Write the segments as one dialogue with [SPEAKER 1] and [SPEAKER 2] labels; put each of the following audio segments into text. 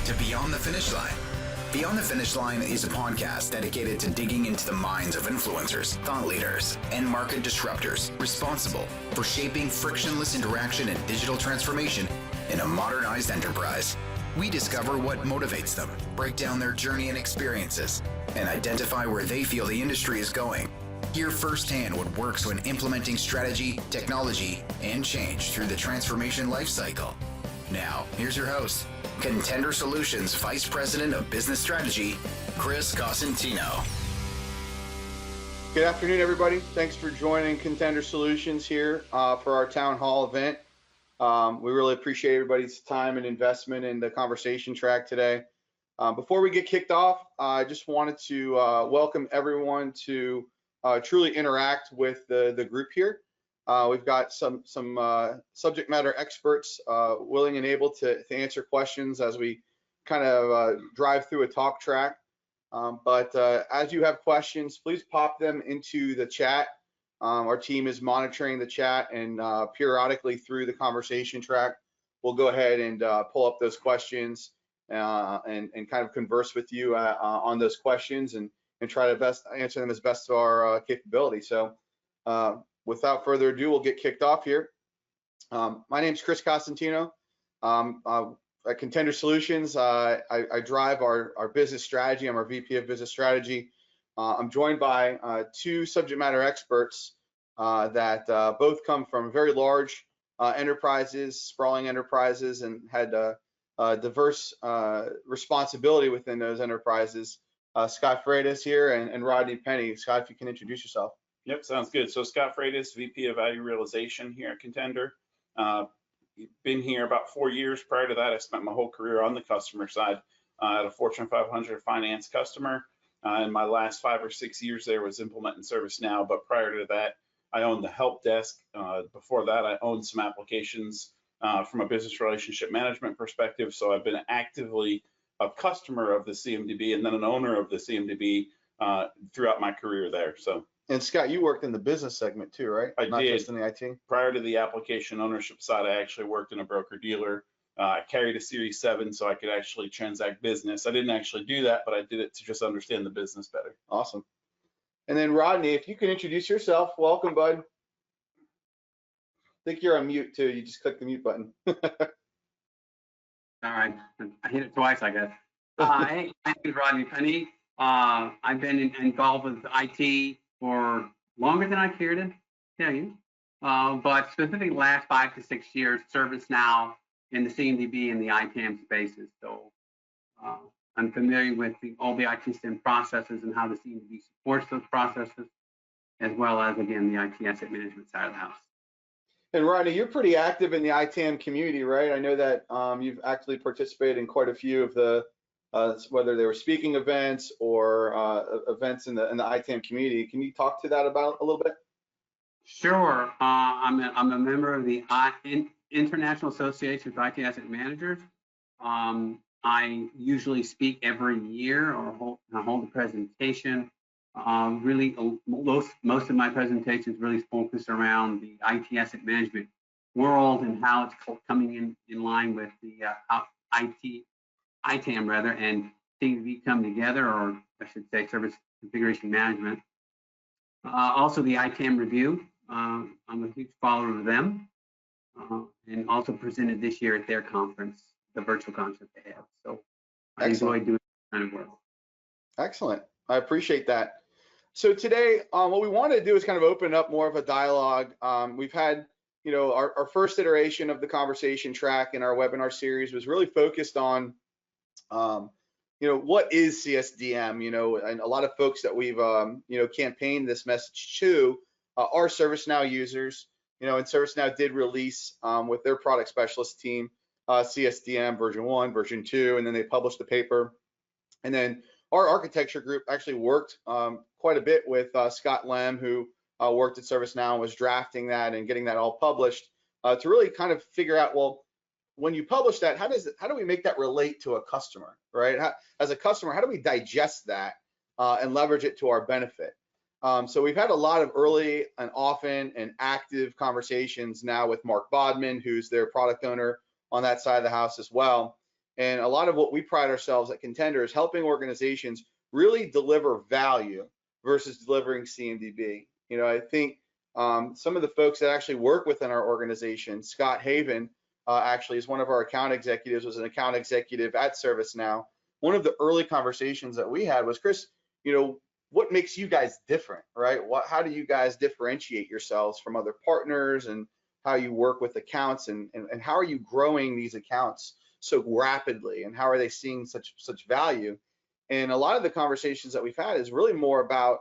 [SPEAKER 1] to Beyond the Finish Line. Beyond the Finish Line is a podcast dedicated to digging into the minds of influencers, thought leaders, and market disruptors responsible for shaping frictionless interaction and digital transformation in a modernized enterprise. We discover what motivates them, break down their journey and experiences, and identify where they feel the industry is going. Hear firsthand what works when implementing strategy, technology, and change through the transformation lifecycle. Now, here's your host, Contender Solutions Vice President of Business Strategy, Chris Cosentino.
[SPEAKER 2] Good afternoon, everybody. Thanks for joining Contender Solutions here for our town hall event. We really appreciate everybody's time and investment in the conversation track today. Before we get kicked off, I just wanted to welcome everyone to truly interact with the group here. We've got some subject matter experts willing and able to answer questions as we kind of drive through a talk track. But as you have questions, please pop them into the chat. Our team is monitoring the chat, and periodically through the conversation track, we'll go ahead and pull up those questions and kind of converse with you on those questions and try to answer them as best of our capability. So without further ado, we'll get kicked off here. My name is Chris Cosentino. At Contender Solutions, I drive our business strategy. I'm our VP of Business Strategy. I'm joined by two subject matter experts that both come from very large enterprises, sprawling enterprises, and had diverse responsibility within those enterprises. Scott Freitas here and Rodney Penny. Scott, if you can introduce yourself.
[SPEAKER 3] Yep, sounds good. So Scott Freitas, VP of Value Realization here at Contender. Been here about 4 years. Prior to that, I spent my whole career on the customer side at a Fortune 500 finance customer. And my last 5 or 6 years there was implementing ServiceNow. But prior to that, I owned the help desk. Before that, I owned some applications from a business relationship management perspective. So I've been actively a customer of the CMDB and then an owner of the CMDB throughout my career there. So.
[SPEAKER 2] And Scott, you worked in the business segment too, right?
[SPEAKER 3] Not did.
[SPEAKER 2] Just in the IT?
[SPEAKER 3] Prior to the application ownership side, I actually worked in a broker-dealer. I carried a Series 7 so I could actually transact business. I didn't actually do that, but I did it to just understand the business better.
[SPEAKER 2] Awesome. And then Rodney, if you can introduce yourself. Welcome, bud. I think you're on mute too. You just click the mute button.
[SPEAKER 4] All right, I hit it twice, I guess. Hey, my name is Rodney Penny. I've been involved with IT for longer than I care to tell you, but specifically the last 5 to 6 years, ServiceNow in the CMDB and the ITAM spaces. So I'm familiar with all the IT system processes and how the CMDB supports those processes, as well as, again, the IT asset management side of the house.
[SPEAKER 2] And Rodney, you're pretty active in the ITAM community, right? I know that you've actually participated in quite a few of the whether they were speaking events or events in the ITAM community. Can you talk to that about a little bit?
[SPEAKER 4] Sure. I'm a member of the International Association of IT Asset Managers. I usually speak every year or hold a presentation. Really, most of my presentations really focus around the IT asset management world and how it's coming in line with the ITAM rather, and CMDB come together, or I should say Service Configuration Management. Also the ITAM Review, I'm a huge follower of them, and also presented this year at their conference, the virtual conference they have. So I enjoy doing that kind of work.
[SPEAKER 2] Excellent, I appreciate that. So today, what we want to do is kind of open up more of a dialogue. We've had, our first iteration of the conversation track in our webinar series was really focused on what is CSDM, and a lot of folks that we've, campaigned this message to are ServiceNow users, and ServiceNow did release with their product specialist team, CSDM version 1, version 2, and then they published the paper. And then our architecture group actually worked quite a bit with Scott Lem, who worked at ServiceNow and was drafting that and getting that all published to really kind of figure out, well, when you publish that, how do we make that relate to a customer, right? As a customer, how do we digest that and leverage it to our benefit? So we've had a lot of early and often and active conversations now with Mark Bodman, who's their product owner on that side of the house as well. And a lot of what we pride ourselves at Contender is helping organizations really deliver value versus delivering CMDB. You know, I think some of the folks that actually work within our organization, Scott Haven, actually is one of our account executives, was an account executive at ServiceNow. One of the early conversations that we had was, Chris, you know, what makes you guys different, right? How do you guys differentiate yourselves from other partners, and how you work with accounts, and how are you growing these accounts so rapidly, and how are they seeing such value? And a lot of the conversations that we've had is really more about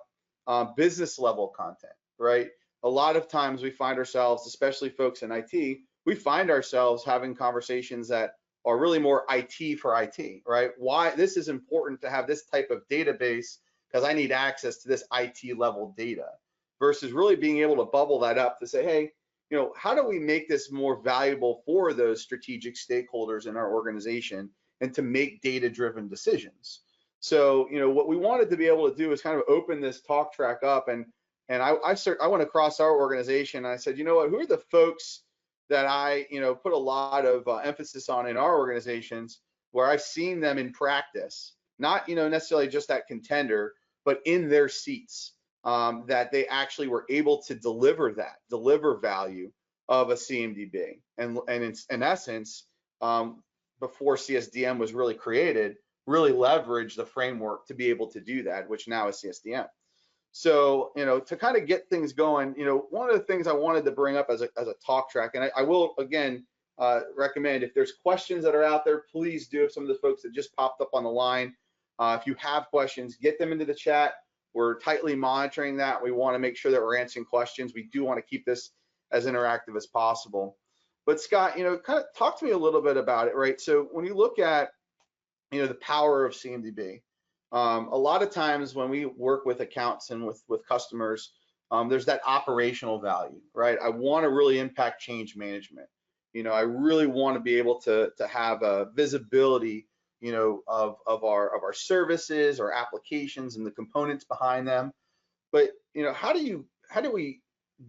[SPEAKER 2] business level content, right? A lot of times we find ourselves, especially folks in IT, we find ourselves having conversations that are really more IT for IT, right? Why this is important to have this type of database, because I need access to this IT level data, versus really being able to bubble that up to say, hey, you know, how do we make this more valuable for those strategic stakeholders in our organization, and to make data-driven decisions? So, you know, what we wanted to be able to do is kind of open this talk track up, and I went across our organization and I said, you know what, who are the folks that I, you know, put a lot of emphasis on in our organizations, where I've seen them in practice, not, you know, necessarily just at Contender, but in their seats, that they actually were able to deliver value of a CMDB. And in essence, before CSDM was really created, really leverage the framework to be able to do that, which now is CSDM. So, you know, to kind of get things going, you know, one of the things I wanted to bring up as a talk track, and I will again recommend, if there's questions that are out there, please do. If some of the folks that just popped up on the line, if you have questions, get them into the chat. We're tightly monitoring that. We want to make sure that we're answering questions. We do want to keep this as interactive as possible. But Scott, you know, kind of talk to me a little bit about it, right? So when you look at, you know, the power of CMDB, a lot of times when we work with accounts and with customers, there's that operational value, right? I want to really impact change management. You know, I really want to be able to have a visibility, you know, of our services or applications and the components behind them. But, you know, how do we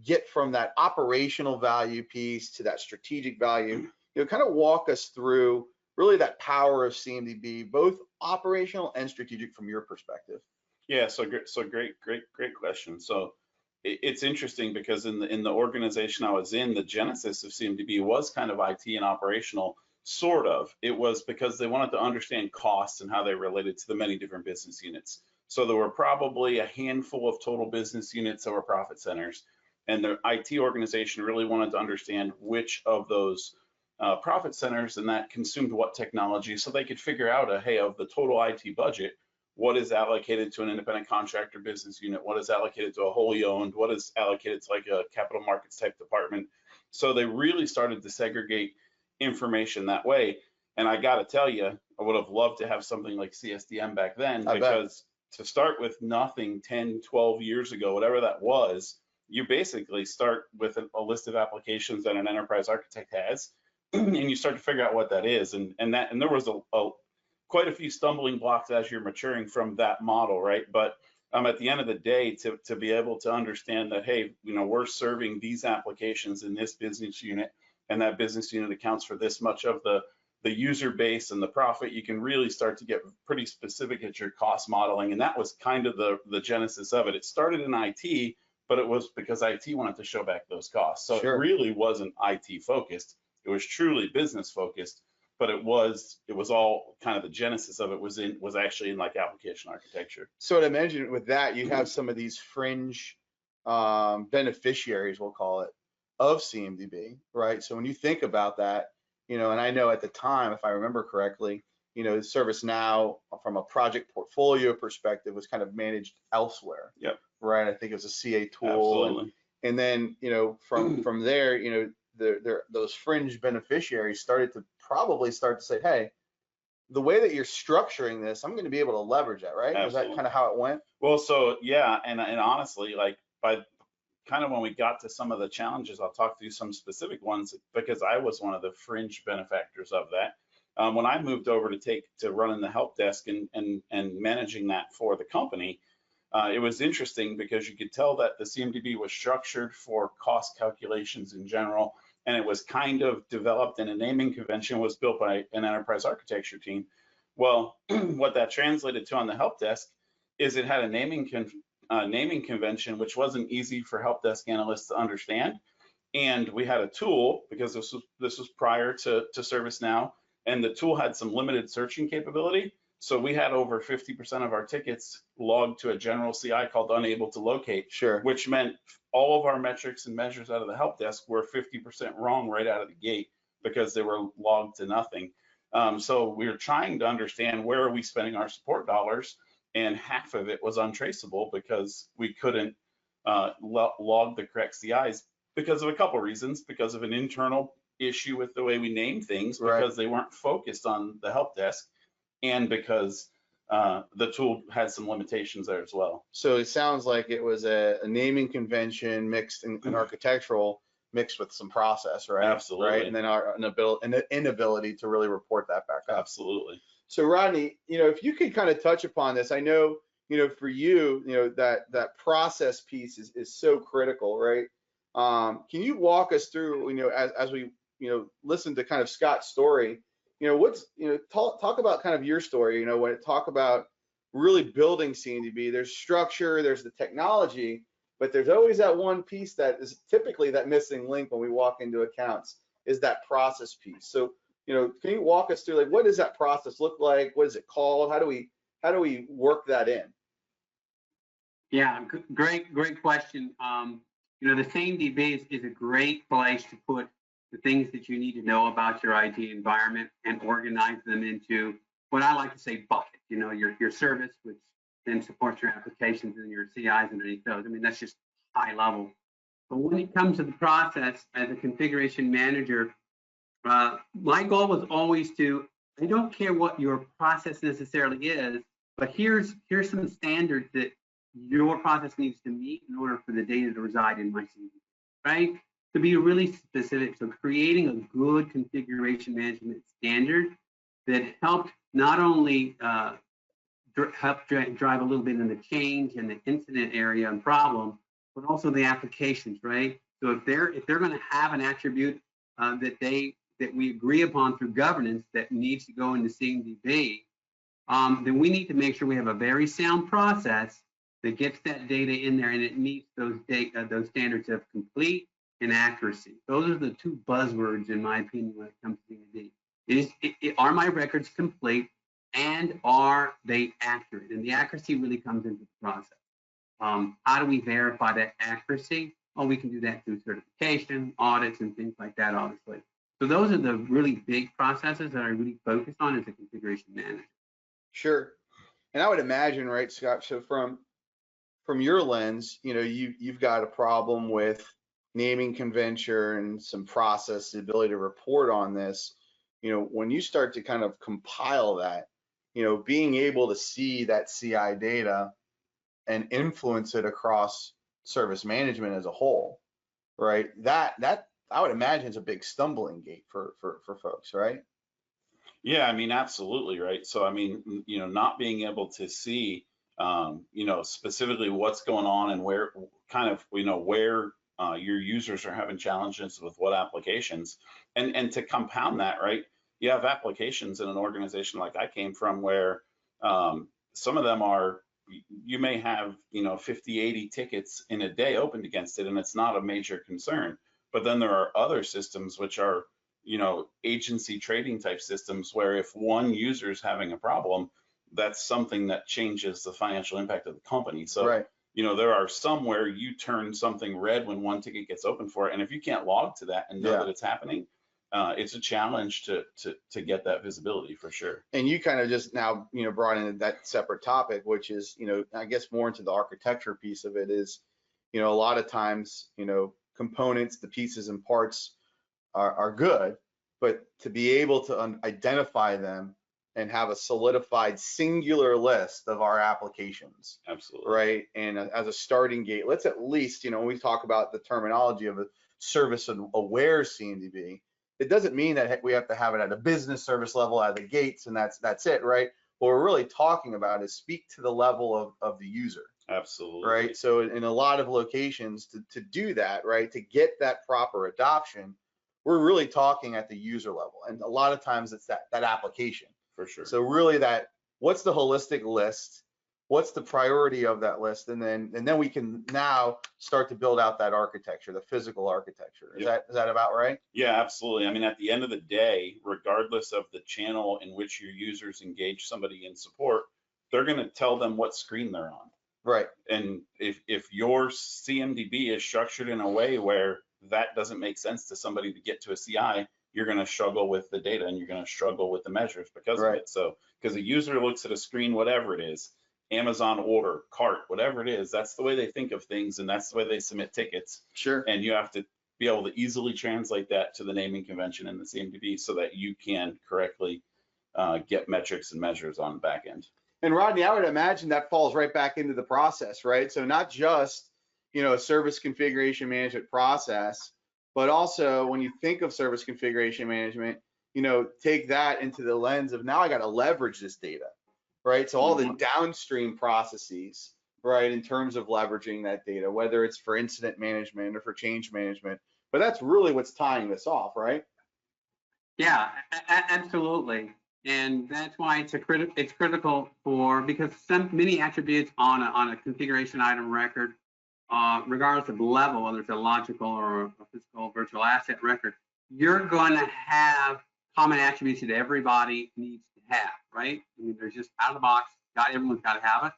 [SPEAKER 2] get from that operational value piece to that strategic value? You know, kind of walk us through really that power of CMDB, both operational and strategic from your perspective.
[SPEAKER 3] Yeah, so great question. So it's interesting because in the organization I was in, the genesis of CMDB was kind of IT and operational, sort of. It was because they wanted to understand costs and how they related to the many different business units. So there were probably a handful of total business units that were profit centers, and the IT organization really wanted to understand which of those profit centers and that consumed what technology, so they could figure out hey, of the total IT budget, what is allocated to an independent contractor business unit, what is allocated to a wholly owned, what is allocated to like a capital markets type department. So they really started to segregate information that way. And I got to tell you, I would have loved to have something like CSDM back then, because to start with nothing 10, 12 years ago, whatever that was, you basically start with a list of applications that an enterprise architect has, and you start to figure out what that is. And there was quite a few stumbling blocks as you're maturing from that model, right? But at the end of the day, to be able to understand that, hey, you know, we're serving these applications in this business unit, and that business unit accounts for this much of the user base and the profit, you can really start to get pretty specific at your cost modeling. And that was kind of the genesis of it. It started in IT, but it was because IT wanted to show back those costs. So It really wasn't IT focused. It was truly business focused, but it was all kind of the genesis of it was actually in like application architecture.
[SPEAKER 2] So to mention with that, you have some of these fringe beneficiaries, we'll call it, of CMDB, right? So when you think about that, you know, and I know at the time, if I remember correctly, you know, ServiceNow from a project portfolio perspective was kind of managed elsewhere.
[SPEAKER 3] Yep.
[SPEAKER 2] Right. I think it was a CA tool.
[SPEAKER 3] Absolutely.
[SPEAKER 2] And then, you know, from there, you know, those fringe beneficiaries started to say, hey, the way that you're structuring this, I'm going to be able to leverage that, right?
[SPEAKER 3] Absolutely.
[SPEAKER 2] Was that kind of how it went?
[SPEAKER 3] Well, so yeah, and honestly, like by kind of when we got to some of the challenges, I'll talk through some specific ones, because I was one of the fringe benefactors of that. When I moved over to running the help desk and managing that for the company, it was interesting because you could tell that the CMDB was structured for cost calculations in general, and it was kind of developed in a naming convention, was built by an enterprise architecture team. Well, what that translated to on the help desk is it had a naming convention, which wasn't easy for help desk analysts to understand. And we had a tool, because this was prior to ServiceNow, and the tool had some limited searching capability. So we had over 50% of our tickets logged to a general CI called unable to locate,
[SPEAKER 2] Sure.
[SPEAKER 3] which meant all of our metrics and measures out of the help desk were 50% wrong right out of the gate because they were logged to nothing. So we were trying to understand, where are we spending our support dollars? And half of it was untraceable because we couldn't log the correct CIs because of a couple reasons, because of an internal issue with the way we name things, because they weren't focused on the help desk, and because the tool had some limitations there as well.
[SPEAKER 2] So it sounds like it was a naming convention mixed in architectural, mixed with some process, right?
[SPEAKER 3] Absolutely.
[SPEAKER 2] Right, and then an inability to really report that back up.
[SPEAKER 3] Absolutely.
[SPEAKER 2] So Rodney, if you could kind of touch upon this, I know, for you, that process piece is so critical, right? Can you walk us through, as we, listen to kind of Scott's story, talk about kind of your story, when it talk about really building CMDB, there's structure, there's the technology, but there's always that one piece that is typically that missing link when we walk into accounts, is that process piece. So, can you walk us through, like, what does that process look like? What is it called? How do we work that in?
[SPEAKER 4] Yeah, great question. The CMDB is a great place to put the things that you need to know about your IT environment and organize them into what I like to say bucket. Your service, which then supports your applications, and your CIs underneath those. I mean, that's just high level. But when it comes to the process, as a configuration manager, my goal was always I don't care what your process necessarily is, but here's some standards that your process needs to meet in order for the data to reside in my CMDB, right? To be really specific, so creating a good configuration management standard that helped not only help drive a little bit in the change and the incident area and problem, but also the applications, right? So if they're going to have an attribute that we agree upon through governance that needs to go into CMDB, then we need to make sure we have a very sound process that gets that data in there and it meets those standards of complete and accuracy. Those are the two buzzwords, in my opinion, when it comes to CMDB. Are my records complete, and are they accurate? And the accuracy really comes into the process. How do we verify that accuracy? Well, we can do that through certification, audits, and things like that, obviously. So those are the really big processes that I really focus on as a configuration manager.
[SPEAKER 2] Sure. And I would imagine, right, Scott, so from your lens, you've got a problem with naming convention and some process, the ability to report on this. When you start to kind of compile that, being able to see that CI data and influence it across service management as a whole, right? That I would imagine is a big stumbling gate for folks, right?
[SPEAKER 3] Yeah, I mean, absolutely, right. So, I mean, not being able to see, specifically what's going on and where where your users are having challenges with what applications, and to compound that, right? You have applications in an organization like I came from where some of them are, you may have, 50, 80 tickets in a day opened against it, and it's not a major concern. But then there are other systems which are, agency trading type systems where if one user is having a problem, that's something that changes the financial impact of the company. So,
[SPEAKER 2] right.
[SPEAKER 3] There are some where you turn something red when one ticket gets open for it. And if you can't log to that and know that it's happening, it's a challenge to get that visibility for sure.
[SPEAKER 2] And you kind of just now, brought in that separate topic, which is, I guess more into the architecture piece of it is, a lot of times, components, the pieces and parts are good, but to be able to identify them and have a solidified singular list of our applications.
[SPEAKER 3] Absolutely.
[SPEAKER 2] Right. And as a starting gate, let's at least, when we talk about the terminology of a service aware CMDB, it doesn't mean that we have to have it at a business service level out of the gates and that's it, right? What we're really talking about is speak to the level of the user.
[SPEAKER 3] Absolutely.
[SPEAKER 2] Right. So in a lot of locations to do that, right, to get that proper adoption, we're really talking at the user level. And a lot of times it's that application.
[SPEAKER 3] For sure.
[SPEAKER 2] So really what's the holistic list? What's the priority of that list? And then we can now start to build out that architecture, the physical architecture. Is that about right?
[SPEAKER 3] Yeah, absolutely. I mean, at the end of the day, regardless of the channel in which your users engage somebody in support, they're going to tell them what screen they're on.
[SPEAKER 2] Right.
[SPEAKER 3] And if your CMDB is structured in a way where that doesn't make sense to somebody to get to a CI, you're going to struggle with the data and you're going to struggle with the measures because of it. So, because a user looks at a screen, whatever it is, Amazon order, cart, whatever it is, that's the way they think of things and that's the way they submit tickets.
[SPEAKER 2] Sure.
[SPEAKER 3] And you have to be able to easily translate that to the naming convention in the CMDB so that you can correctly get metrics and measures on the back end.
[SPEAKER 2] And Rodney, I would imagine that falls right back into the process, right? So not just, a service configuration management process, but also when you think of service configuration management, take that into the lens of now I got to leverage this data, right? So all the downstream processes, right, in terms of leveraging that data, whether it's for incident management or for change management, but that's really what's tying this off, right?
[SPEAKER 4] Yeah, absolutely. And that's why it's critical because many attributes on a configuration item record, regardless of level, whether it's a logical or a physical virtual asset record, you're going to have common attributes that everybody needs to have, right? I mean, there's just out of the box, everyone's got to have it.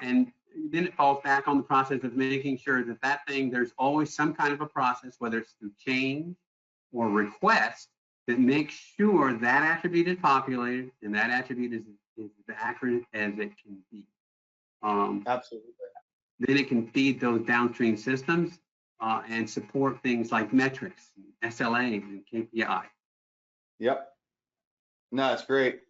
[SPEAKER 4] And then it falls back on the process of making sure that there's always some kind of a process, whether it's through change or request, that makes sure that attribute is populated and that attribute is as accurate as it can be.
[SPEAKER 2] Absolutely.
[SPEAKER 4] Then it can feed those downstream systems and support things like metrics, SLA, and KPI.
[SPEAKER 2] Yep. No, that's great.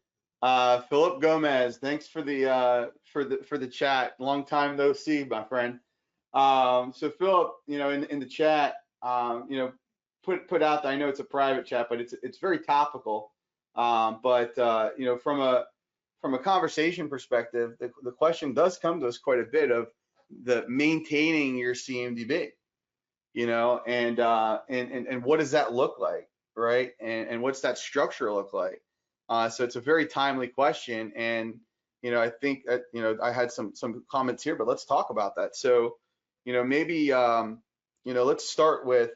[SPEAKER 2] Philip Gomez, thanks for the chat. Long time no see, my friend. So Philip, in the chat, put out there. I know it's a private chat, but it's very topical. But from a conversation perspective, the question does come to us quite a bit of the maintaining your CMDB, and what does that look like, right? And what's that structure look like? So it's a very timely question, and I think that I had some comments here, but let's talk about that. So maybe let's start with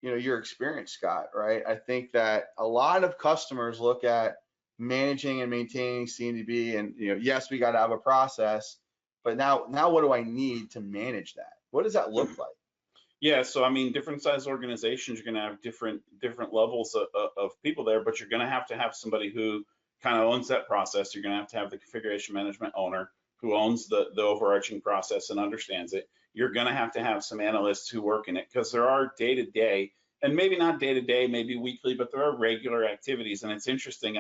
[SPEAKER 2] your experience, Scott, right? I think that a lot of customers look at managing and maintaining CMDB, and yes, we got to have a process, but now what do I need to manage that? What does that look like?
[SPEAKER 3] Yeah, so I mean, different size organizations, you're going to have different levels of people there, but you're going to have somebody who kind of owns that process. You're going to have the configuration management owner who owns the overarching process and understands it. You're going to have some analysts who work in it, because there are day-to-day, and maybe not day-to-day, maybe weekly, but there are regular activities. And it's interesting,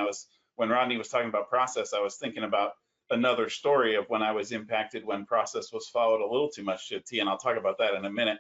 [SPEAKER 3] when Rodney was talking about process, I was thinking about another story of when I was impacted when process was followed a little too much to a T, and I'll talk about that in a minute.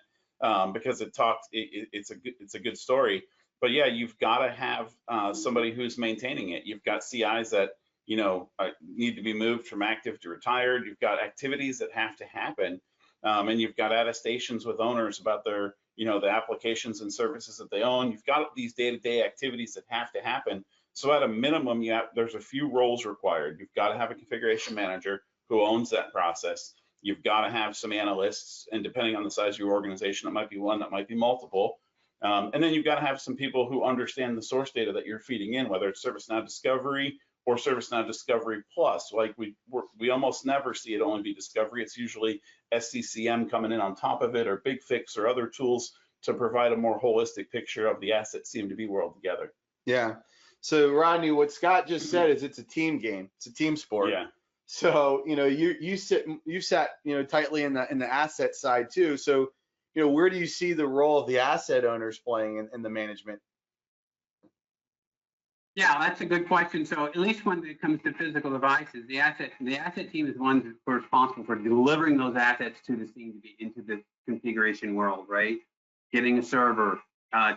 [SPEAKER 3] Because it's a good story. But yeah, you've got to have somebody who's maintaining it. You've got CIs that need to be moved from active to retired. You've got activities that have to happen, and you've got attestations with owners about their the applications and services that they own. You've got these day-to-day activities that have to happen. So at a minimum, there's a few roles required. You've got to have a configuration manager who owns that process. You've got to have some analysts, and depending on the size of your organization, it might be one, that might be multiple. And then you've got to have some people who understand the source data that you're feeding in, whether it's ServiceNow Discovery or ServiceNow Discovery Plus. Like we almost never see it only be Discovery. It's usually SCCM coming in on top of it, or BigFix or other tools to provide a more holistic picture of the asset CMDB world together.
[SPEAKER 2] Yeah. So Rodney, what Scott just said is it's a team game. It's a team sport.
[SPEAKER 3] Yeah.
[SPEAKER 2] So you sat tightly in the asset side too. So where do you see the role of the asset owners playing in the management?
[SPEAKER 4] Yeah, that's a good question. So at least when it comes to physical devices, the asset team is the one who's responsible for delivering those assets to the CMDB, into the configuration world, right? Getting a server,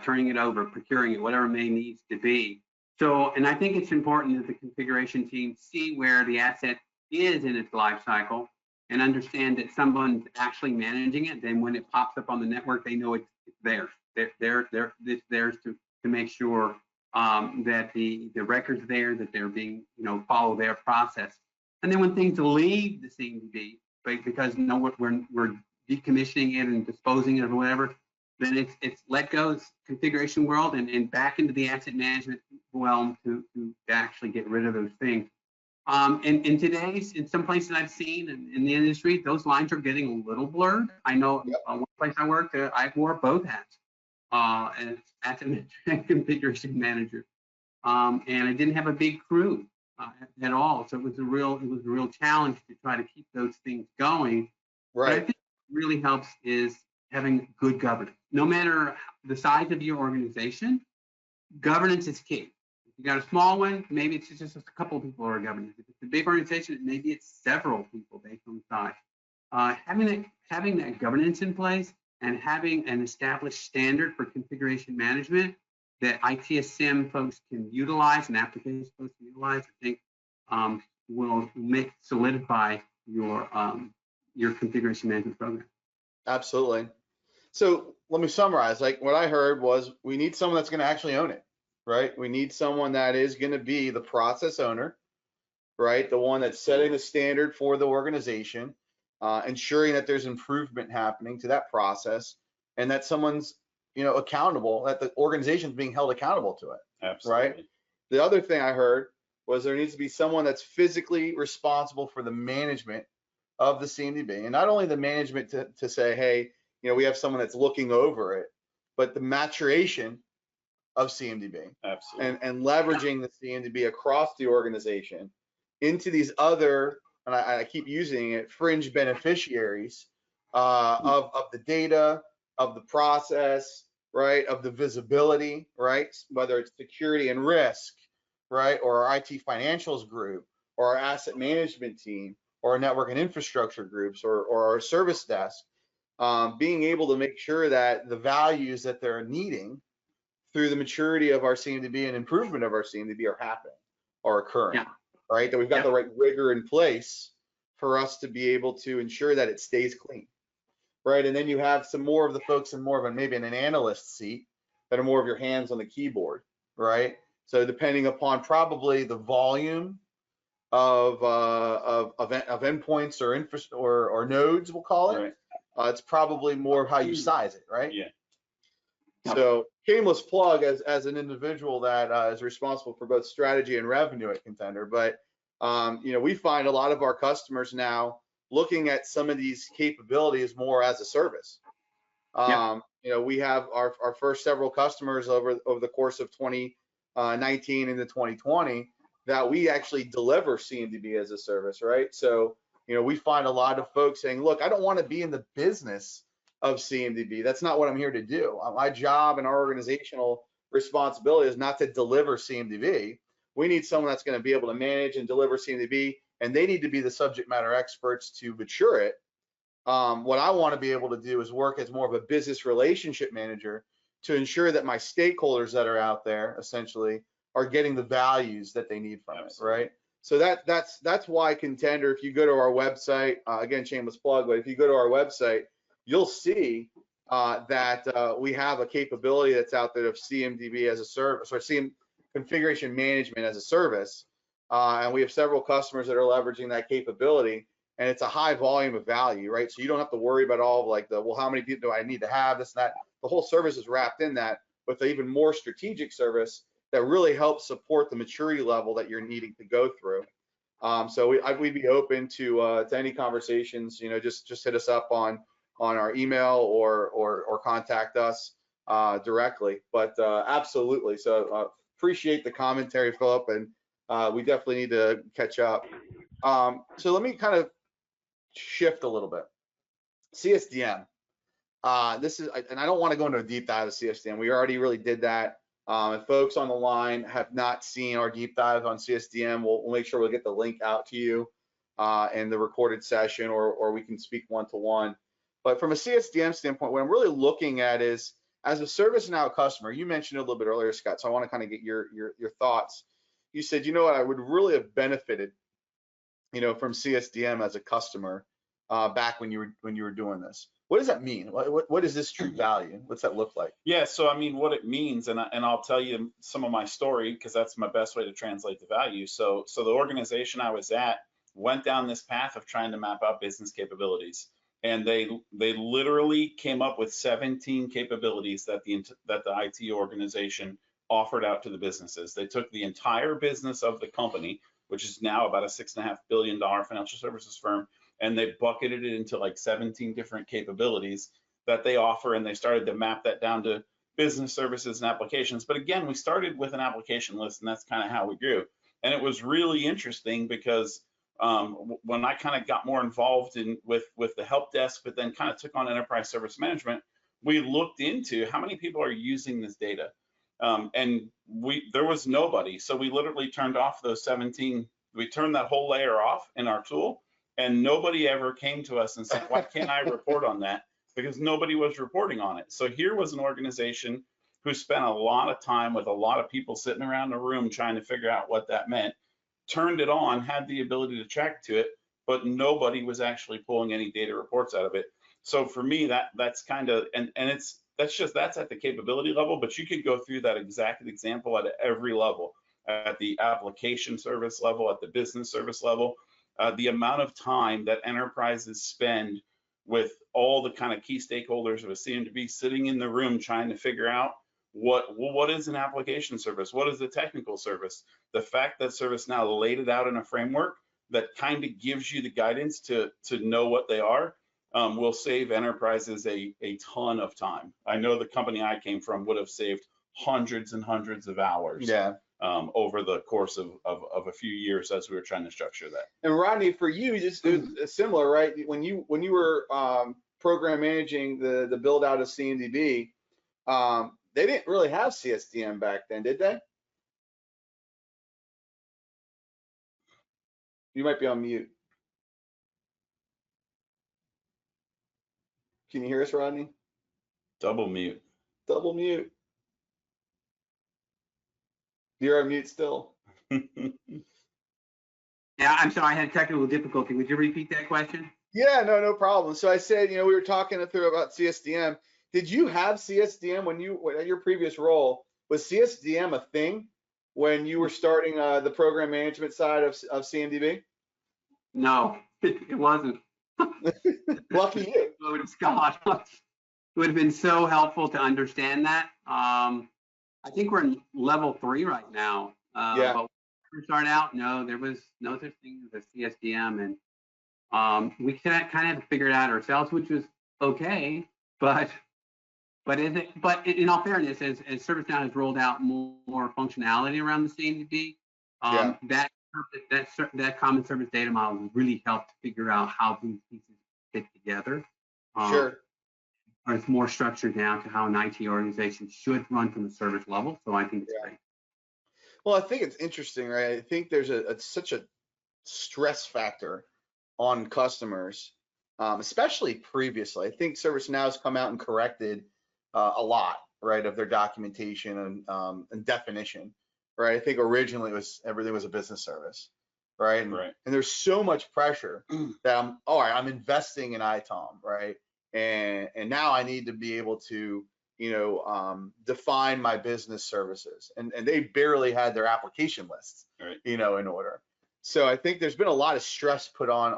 [SPEAKER 4] turning it over, procuring it, whatever it may needs to be. So, and I think it's important that the configuration team see where the asset is in its life cycle and understand that someone's actually managing it. Then when it pops up on the network, they know it's theirs. It's theirs to make sure that the record's there, that they're being, follow their process. And then when things leave the CMDB, because we're decommissioning it and disposing it or whatever, then it's let go of configuration world and back into the asset management realm to actually get rid of those things. In some places I've seen in the industry, those lines are getting a little blurred. I know one place I worked, I wore both hats as asset manager and configuration manager, and I didn't have a big crew at all. So it was a real challenge to try to keep those things going.
[SPEAKER 2] Right.
[SPEAKER 4] But I think what really helps is having good governance. No matter the size of your organization, governance is key. If you got a small one, maybe it's just a couple of people who are governing. If it's a big organization, maybe it's several people based on size. Having that governance in place and having an established standard for configuration management that ITSM folks can utilize and application folks can utilize, I think will solidify your configuration management program.
[SPEAKER 2] Absolutely. So let me summarize. Like what I heard was we need someone that's going to actually own it, right? We need someone that is going to be the process owner, right? The one that's setting the standard for the organization, ensuring that there's improvement happening to that process, and that someone's, accountable, that the organization's being held accountable to it.
[SPEAKER 3] Absolutely.
[SPEAKER 2] Right? The other thing I heard was there needs to be someone that's physically responsible for the management of the CMDB, and not only the management to say, hey, we have someone that's looking over it, but the maturation of CMDB.
[SPEAKER 3] Absolutely.
[SPEAKER 2] And leveraging the CMDB across the organization into these other, and I keep using it, fringe beneficiaries of the data, of the process, right, of the visibility, right, whether it's security and risk, right, or our IT financials group, or our asset management team, or our network and infrastructure groups, or our service desk, being able to make sure that the values that they're needing through the maturity of our CMDB and improvement of our CMDB are happening or occurring, right? That we've got the right rigor in place for us to be able to ensure that it stays clean, right? And then you have some more of the folks in more of maybe an analyst seat that are more of your hands on the keyboard, right? So depending upon probably the volume of endpoints or nodes, we'll call it,
[SPEAKER 3] right.
[SPEAKER 2] it's probably more of how you size it, right?
[SPEAKER 3] Yeah.
[SPEAKER 2] So shameless plug as an individual that is responsible for both strategy and revenue at Contender, but we find a lot of our customers now looking at some of these capabilities more as a service. We have our first several customers over the course of 2019 into 2020 that we actually deliver CMDB as a service, right? So we find a lot of folks saying, look, I don't want to be in the business of CMDB. That's not what I'm here to do. My job and our organizational responsibility is not to deliver CMDB. We need someone that's going to be able to manage and deliver CMDB, and they need to be the subject matter experts to mature it. What I want to be able to do is work as more of a business relationship manager to ensure that my stakeholders that are out there essentially are getting the values that they need from
[SPEAKER 3] Absolutely.
[SPEAKER 2] it, right? So that's why Contender, if you go to our website, again, shameless plug, but if you go to our website, you'll see that we have a capability that's out there of CMDB as a service, or CM configuration management as a service, and we have several customers that are leveraging that capability, and it's a high volume of value, right? So you don't have to worry about all of like well, how many people do I need to have, this and that. The whole service is wrapped in that with an even more strategic service that really helps support the maturity level that you're needing to go through. So we'd be open to any conversations. Just hit us up on our email or contact us directly. But absolutely. So appreciate the commentary, Philip, and we definitely need to catch up. So let me kind of shift a little bit. CSDM. This is, and I don't want to go into a deep dive of CSDM. We already really did that. If folks on the line have not seen our deep dive on CSDM, we'll make sure we'll get the link out to you in the recorded session, or we can speak one-to-one. But from a CSDM standpoint, what I'm really looking at is, as a ServiceNow customer, you mentioned it a little bit earlier, Scott, so I want to kind of get your thoughts. You said, what, I would really have benefited, from CSDM as a customer back when you were doing this. What does that mean? What is this true value? What's that look like?
[SPEAKER 3] Yeah, so I mean, what it means, and I'll tell you some of my story because that's my best way to translate the value. So the organization I was at went down this path of trying to map out business capabilities, and they literally came up with 17 capabilities that the IT organization offered out to the businesses. They took the entire business of the company, which is now about a $6.5 billion financial services firm, and they bucketed it into like 17 different capabilities that they offer, and they started to map that down to business services and applications. But again, we started with an application list, and that's kind of how we grew. And it was really interesting because when I kind of got more involved with the help desk, but then kind of took on enterprise service management, we looked into how many people are using this data. And there was nobody. So we literally turned off those 17, we turned that whole layer off in our tool, and nobody ever came to us and said, why can't I report on that? Because nobody was reporting on it. So here was an organization who spent a lot of time with a lot of people sitting around the room trying to figure out what that meant, turned it on, had the ability to track to it, but nobody was actually pulling any data reports out of it. So for me, that's kind of, and that's at the capability level, but you could go through that exact example at every level, at the application service level, at the business service level. The amount of time that enterprises spend with all the kind of key stakeholders of a CMDB sitting in the room trying to figure out what is an application service, what is a technical service. The fact that ServiceNow laid it out in a framework that kind of gives you the guidance to know what they are will save enterprises a ton of time. I know the company I came from would have saved hundreds and hundreds of hours.
[SPEAKER 2] Yeah.
[SPEAKER 3] Over the course of a few years as we were trying to structure that.
[SPEAKER 2] And Rodney, for you, just similar, right? When you were program managing the build out of CMDB, they didn't really have CSDM back then, did they? You might be on mute. Can you hear us, Rodney?
[SPEAKER 3] Double mute.
[SPEAKER 2] Double mute. You're on mute still.
[SPEAKER 4] Yeah, I'm sorry, I had technical difficulty. Would you repeat that question?
[SPEAKER 2] Yeah, no problem. So I said, we were talking through about CSDM. Did you have CSDM when your previous role? Was CSDM a thing when you were starting the program management side of CMDB?
[SPEAKER 4] No, it wasn't.
[SPEAKER 2] Lucky you.
[SPEAKER 4] Oh, God. It would have been so helpful to understand that. I think we're in level 3 right now.
[SPEAKER 2] Yeah.
[SPEAKER 4] But when we started out, no, there was no such thing as a CSDM, and we kind of had to figure it out ourselves, which was okay. But in all fairness, as ServiceNow has rolled out more functionality around the CMDB, that common service data model really helped figure out how these pieces fit together.
[SPEAKER 2] Sure.
[SPEAKER 4] Or it's more structured down to how an IT organization should run from the service level. So I think it's great.
[SPEAKER 2] Well, I think it's interesting, right? I think there's such a stress factor on customers, especially previously. I think ServiceNow has come out and corrected a lot, right, of their documentation and definition, right? I think originally everything was a business service, right? And there's so much pressure that I'm investing in ITOM, right? And now I need to be able to define my business services, and they barely had their application lists, in order. So I think there's been a lot of stress put on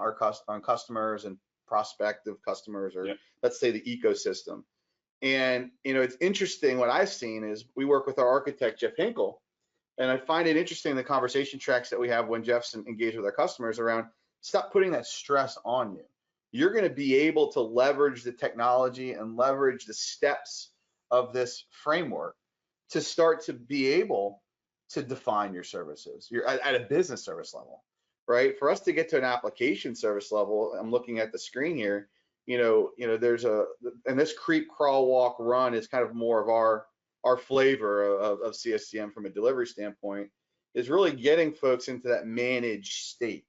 [SPEAKER 2] on customers and prospective customers, or let's say the ecosystem. And it's interesting. What I've seen is we work with our architect Jeff Hinkle, and I find it interesting the conversation tracks that we have when Jeff's engaged with our customers around stop putting that stress on you. You're going to be able to leverage the technology and leverage the steps of this framework to start to be able to define your services. You're at a business service level, right? For us to get to an application service level, I'm looking at the screen here, there's and this creep, crawl, walk, run is kind of more of our flavor of CSDM from a delivery standpoint, is really getting folks into that managed state,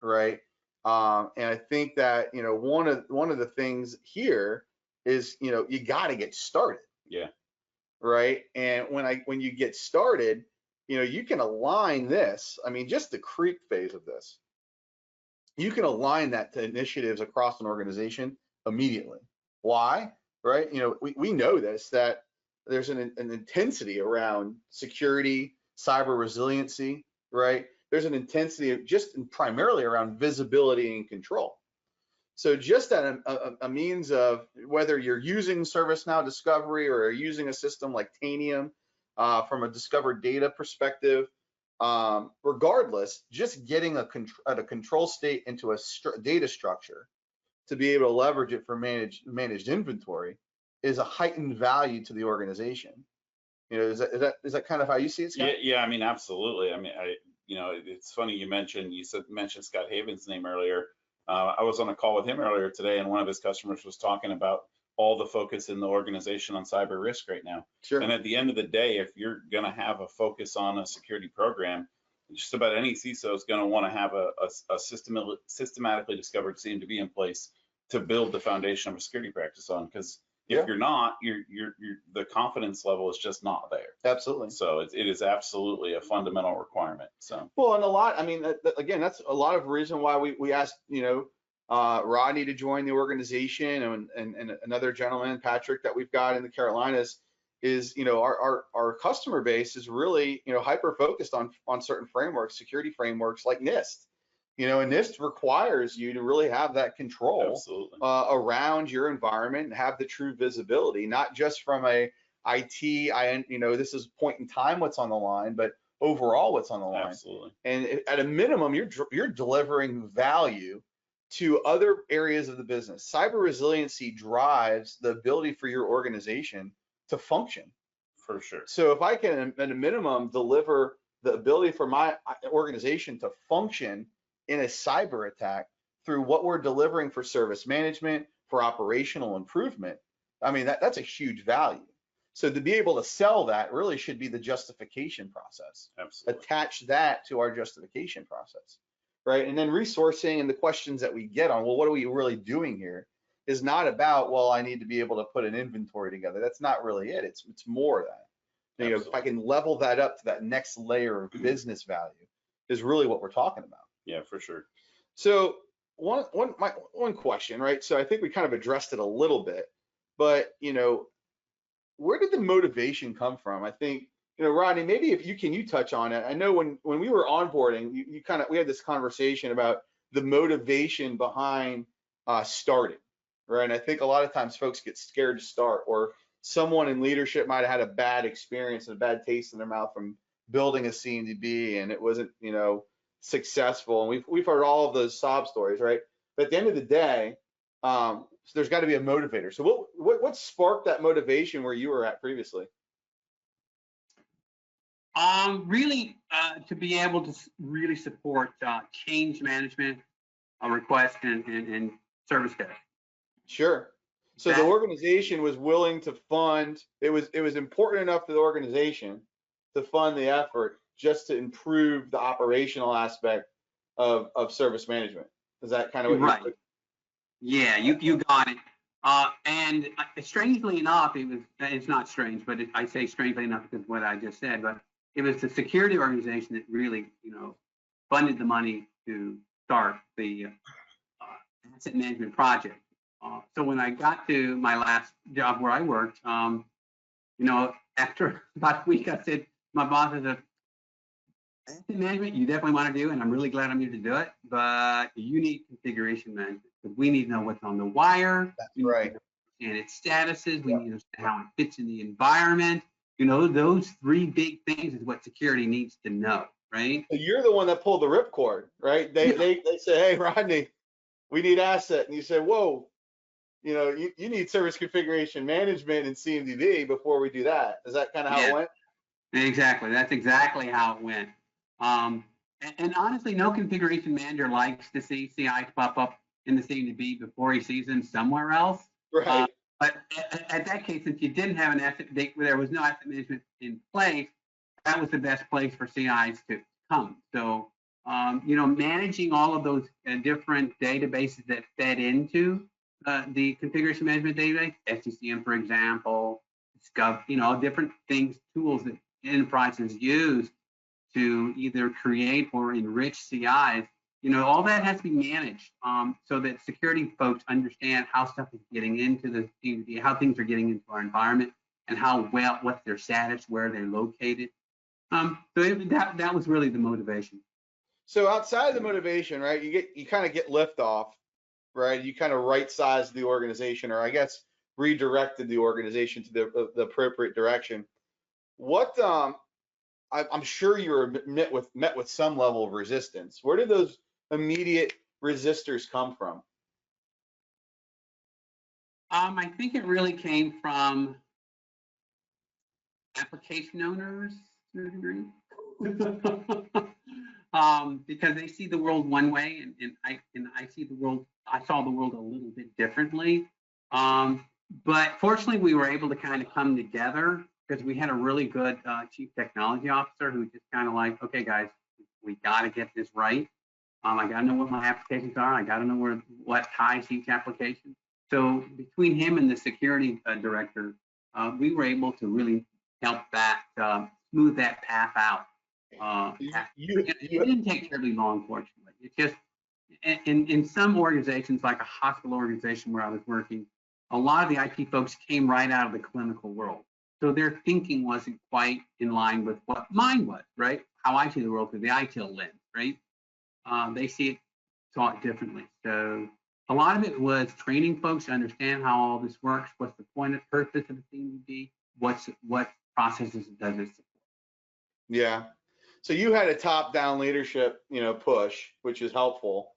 [SPEAKER 2] right? And I think that one of the things here is you got to get started.
[SPEAKER 3] Yeah.
[SPEAKER 2] Right. And when you get started, you can align this. I mean, just the creep phase of this, you can align that to initiatives across an organization immediately, Why? Right? We know this, that there's an intensity around security, cyber resiliency, right? There's an intensity of just primarily around visibility and control. So just a means of whether you're using ServiceNow Discovery or using a system like Tanium from a discovered data perspective, regardless, just getting a control state into a data structure to be able to leverage it for managed inventory is a heightened value to the organization. Is that kind of how you see it, Scott?
[SPEAKER 3] Yeah, I mean, absolutely. I mean, it's funny you mentioned Scott Haven's name earlier. I was on a call with him earlier today, and one of his customers was talking about all the focus in the organization on cyber risk right now.
[SPEAKER 2] Sure.
[SPEAKER 3] And at the end of the day, if you're going to have a focus on a security program, just about any CISO is going to want to have a systematically discovered CMDB in place to build the foundation of a security practice on. Because if you're not, the confidence level is just not there.
[SPEAKER 2] Absolutely.
[SPEAKER 3] So it is absolutely a fundamental requirement. So
[SPEAKER 2] well, and a lot. I mean, again, that's a lot of reason why we asked Rodney to join the organization, and another gentleman, Patrick, that we've got in the Carolinas, is our customer base is really hyper focused on certain frameworks, security frameworks like NIST. And NIST requires you to really have that control around your environment and have the true visibility, not just from a IT, this is point in time what's on the line, but overall what's on the line.
[SPEAKER 3] Absolutely.
[SPEAKER 2] And at a minimum, you're delivering value to other areas of the business. Cyber resiliency drives the ability for your organization to function.
[SPEAKER 3] For sure.
[SPEAKER 2] So if I can, at a minimum, deliver the ability for my organization to function in a cyber attack through what we're delivering for service management, for operational improvement, I mean, that's a huge value. So to be able to sell that really should be the justification process.
[SPEAKER 3] Absolutely.
[SPEAKER 2] Attach that to our justification process, right? And then resourcing and the questions that we get on, well, what are we really doing here, is not about, well, I need to be able to put an inventory together. That's not really it. It's more of that. If I can level that up to that next layer of business value is really what we're talking about.
[SPEAKER 3] Yeah, for sure.
[SPEAKER 2] So one question, right? So I think we kind of addressed it a little bit, but where did the motivation come from? I think, Rodney, maybe if you touch on it. I know when we were onboarding, we had this conversation about the motivation behind starting, right? And I think a lot of times folks get scared to start, or someone in leadership might have had a bad experience and a bad taste in their mouth from building a CMDB, and it wasn't, successful. And we've heard all of those sob stories, right? But at the end of the day, there's got to be a motivator. So what sparked that motivation where you were at previously?
[SPEAKER 4] Really, to be able to really support change management, request, and service desk.
[SPEAKER 2] Sure. So the organization was willing to fund. It was important enough to the organization to fund the effort just to improve the operational aspect of service management. Is that kind of what
[SPEAKER 4] right?
[SPEAKER 2] You're
[SPEAKER 4] yeah, you got it. And strangely enough, it's not strange, but I say strangely enough because of what I just said, but it was the security organization that really, funded the money to start the asset management project. So when I got to my last job where I worked, after about a week, I said, my boss said, asset management, you definitely want to do, and I'm really glad I'm here to do it, but you need configuration management. We need to know what's on the wire.
[SPEAKER 2] That's right.
[SPEAKER 4] And its statuses. We need to understand how it fits in the environment. Those three big things is what security needs to know, right?
[SPEAKER 2] So you're the one that pulled the ripcord, right? They say, hey, Rodney, we need asset. And you say, whoa, you need service configuration management and CMDB before we do that. Is that kind of how it went?
[SPEAKER 4] Exactly. That's exactly how it went. And honestly, no configuration manager likes to see CIs pop up in the CMDB before he sees them somewhere else.
[SPEAKER 2] Right.
[SPEAKER 4] But at that case, since you didn't have an asset, there was no asset management in place, that was the best place for CIs to come. So, managing all of those different databases that fed into the configuration management database, SCCM, for example, different things, tools that enterprises use to either create or enrich CIs, all that has to be managed so that security folks understand how stuff is getting into the CMDB, how things are getting into our environment, and what's their status, where they're located. That was really the motivation.
[SPEAKER 2] So outside of the motivation, right, you kind of get lift off, right? You kind of right sized the organization, or I guess redirected the organization to the appropriate direction. What I'm sure you were met with some level of resistance. Where did those immediate resistors come from?
[SPEAKER 4] I think it really came from application owners to a degree. Because they see the world one way, and I saw the world a little bit differently. But fortunately, we were able to kind of come together because we had a really good chief technology officer who just kind of like, okay, guys, we got to get this right. I got to know what my applications are. I got to know what ties each application. So between him and the security director, we were able to really help that smooth that path out. It didn't take terribly long, fortunately. It's just in some organizations, like a hospital organization where I was working, a lot of the IT folks came right out of the clinical world. So their thinking wasn't quite in line with what mine was, right? How I see the world through the ITIL lens, right? They see it taught differently. So a lot of it was training folks to understand how all this works, what's the point of purpose of the CMDB, what processes does it support.
[SPEAKER 2] Yeah. So you had a top-down leadership, push, which is helpful.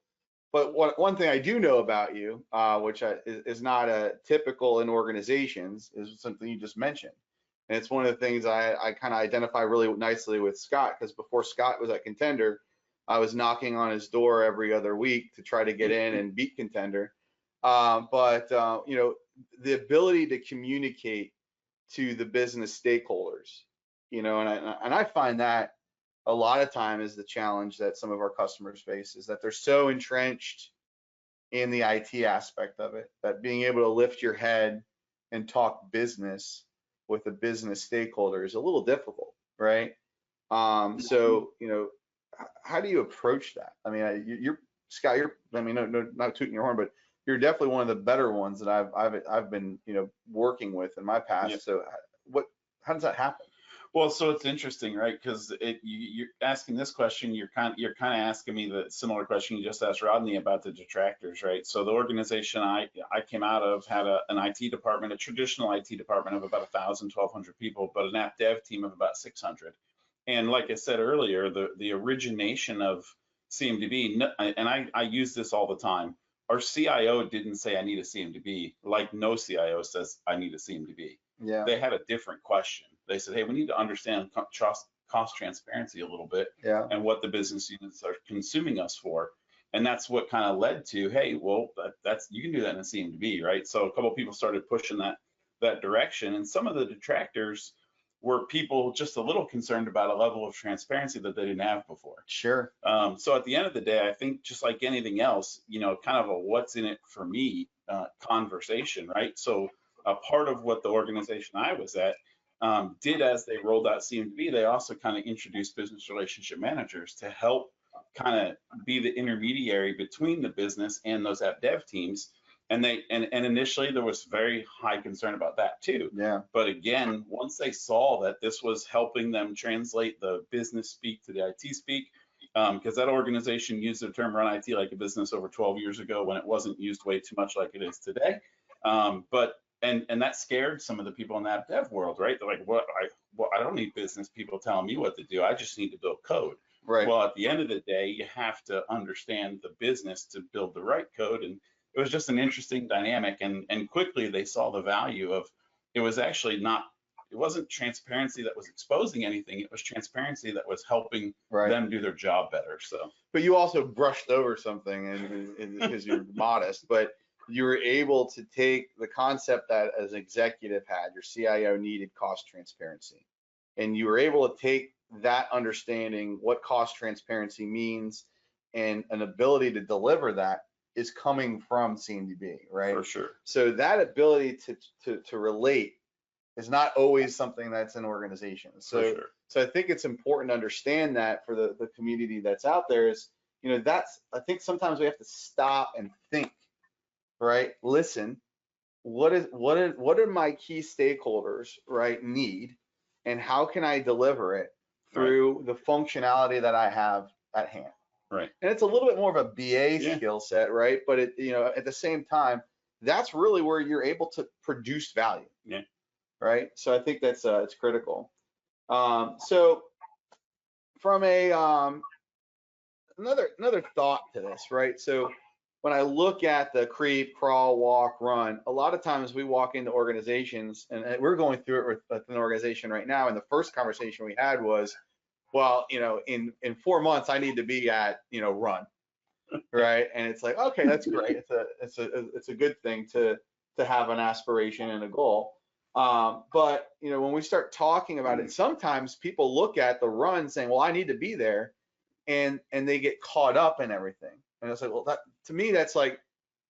[SPEAKER 2] But one thing I do know about you, which is not typical in organizations, is something you just mentioned. And it's one of the things I kind of identify really nicely with Scott, because before Scott was at Contender, I was knocking on his door every other week to try to get in and beat Contender. But the ability to communicate to the business stakeholders, and I find that a lot of time is the challenge that some of our customers face, is that they're so entrenched in the IT aspect of it that being able to lift your head and talk business with a business stakeholder is a little difficult, right? So, how do you approach that? I mean, you're Scott, no, not tooting your horn, but you're definitely one of the better ones that I've been, working with in my past. Yeah. So how does that happen?
[SPEAKER 3] Well, so it's interesting, right? Because you're asking this question, you're kind of asking me the similar question you just asked Rodney about the detractors, right? So the organization I came out of had an IT department, a traditional IT department of about 1,000, 1,200 people, but an app dev team of about 600. And like I said earlier, the origination of CMDB, and I use this all the time, our CIO didn't say I need a CMDB like no CIO says I need a CMDB.
[SPEAKER 2] Yeah.
[SPEAKER 3] They had a different question. They said, hey, we need to understand cost transparency a little bit,
[SPEAKER 2] yeah,
[SPEAKER 3] and what the business units are consuming us for. And that's what kind of led to, hey, well, that's you can do that in a CMDB, right? So a couple of people started pushing that direction. And some of the detractors were people just a little concerned about a level of transparency that they didn't have before.
[SPEAKER 2] Sure.
[SPEAKER 3] So at the end of the day, I think just like anything else, kind of a what's in it for me conversation, right? So a part of what the organization I was at did as they rolled out CMDB, they also kind of introduced business relationship managers to help kind of be the intermediary between the business and those app dev teams. And initially there was very high concern about that too.
[SPEAKER 2] Yeah.
[SPEAKER 3] But again, once they saw that this was helping them translate the business speak to the IT speak, because that organization used the term run IT like a business over 12 years ago when it wasn't used way too much like it is today. But that scared some of the people in the app dev world, right? They're like, I don't need business people telling me what to do. I just need to build code.
[SPEAKER 2] Right.
[SPEAKER 3] Well, at the end of the day, you have to understand the business to build the right code. And it was just an interesting dynamic. And quickly they saw the value of, it wasn't transparency that was exposing anything. It was transparency that was helping them do their job better. So,
[SPEAKER 2] but you also brushed over something, and because you're modest, but you were able to take the concept that as an executive had, your CIO needed cost transparency. And you were able to take that understanding what cost transparency means and an ability to deliver that is coming from CMDB, right?
[SPEAKER 3] For sure.
[SPEAKER 2] So that ability to relate is not always something that's in organizations. So,
[SPEAKER 3] for sure.
[SPEAKER 2] So I think it's important to understand that for the community that's out there is, I think sometimes we have to stop and think, right? Listen, what are my key stakeholders, right, need, and how can I deliver it through the functionality that I have at hand?
[SPEAKER 3] Right.
[SPEAKER 2] And it's a little bit more of a BA skill set, right? But at the same time, that's really where you're able to produce value.
[SPEAKER 3] Yeah.
[SPEAKER 2] Right. So I think that's it's critical. So from a another thought to this, right? So when I look at the creep, crawl, walk, run, a lot of times we walk into organizations, and we're going through it with an organization right now. And the first conversation we had was, well, in 4 months I need to be at run, right? And it's like, okay, that's great. It's a good thing to have an aspiration and a goal. But when we start talking about it, sometimes people look at the run saying, well, I need to be there, and they get caught up in everything. And it's like, well, that, to me, that's like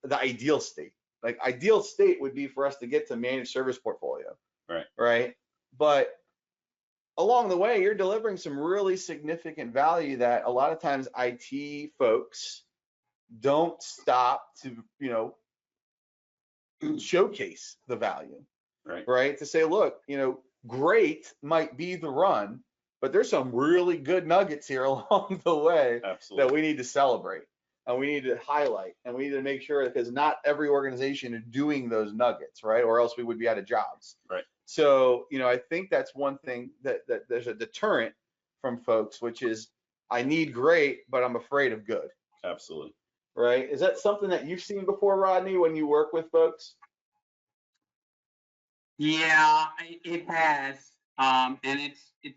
[SPEAKER 2] the ideal state. Like ideal state would be for us to get to managed service portfolio.
[SPEAKER 3] Right.
[SPEAKER 2] Right. But along the way, you're delivering some really significant value that a lot of times IT folks don't stop to, showcase the value.
[SPEAKER 3] Right.
[SPEAKER 2] Right. To say, look, great might be the run, but there's some really good nuggets here along the way.
[SPEAKER 3] Absolutely.
[SPEAKER 2] That we need to celebrate, and we need to highlight, and we need to make sure, because not every organization is doing those nuggets, right? Or else we would be out of jobs.
[SPEAKER 3] Right.
[SPEAKER 2] So, I think that's one thing that there's a deterrent from folks, which is I need great, but I'm afraid of good.
[SPEAKER 3] Absolutely.
[SPEAKER 2] Right. Is that something that you've seen before, Rodney, when you work with folks?
[SPEAKER 4] Yeah, it has. And it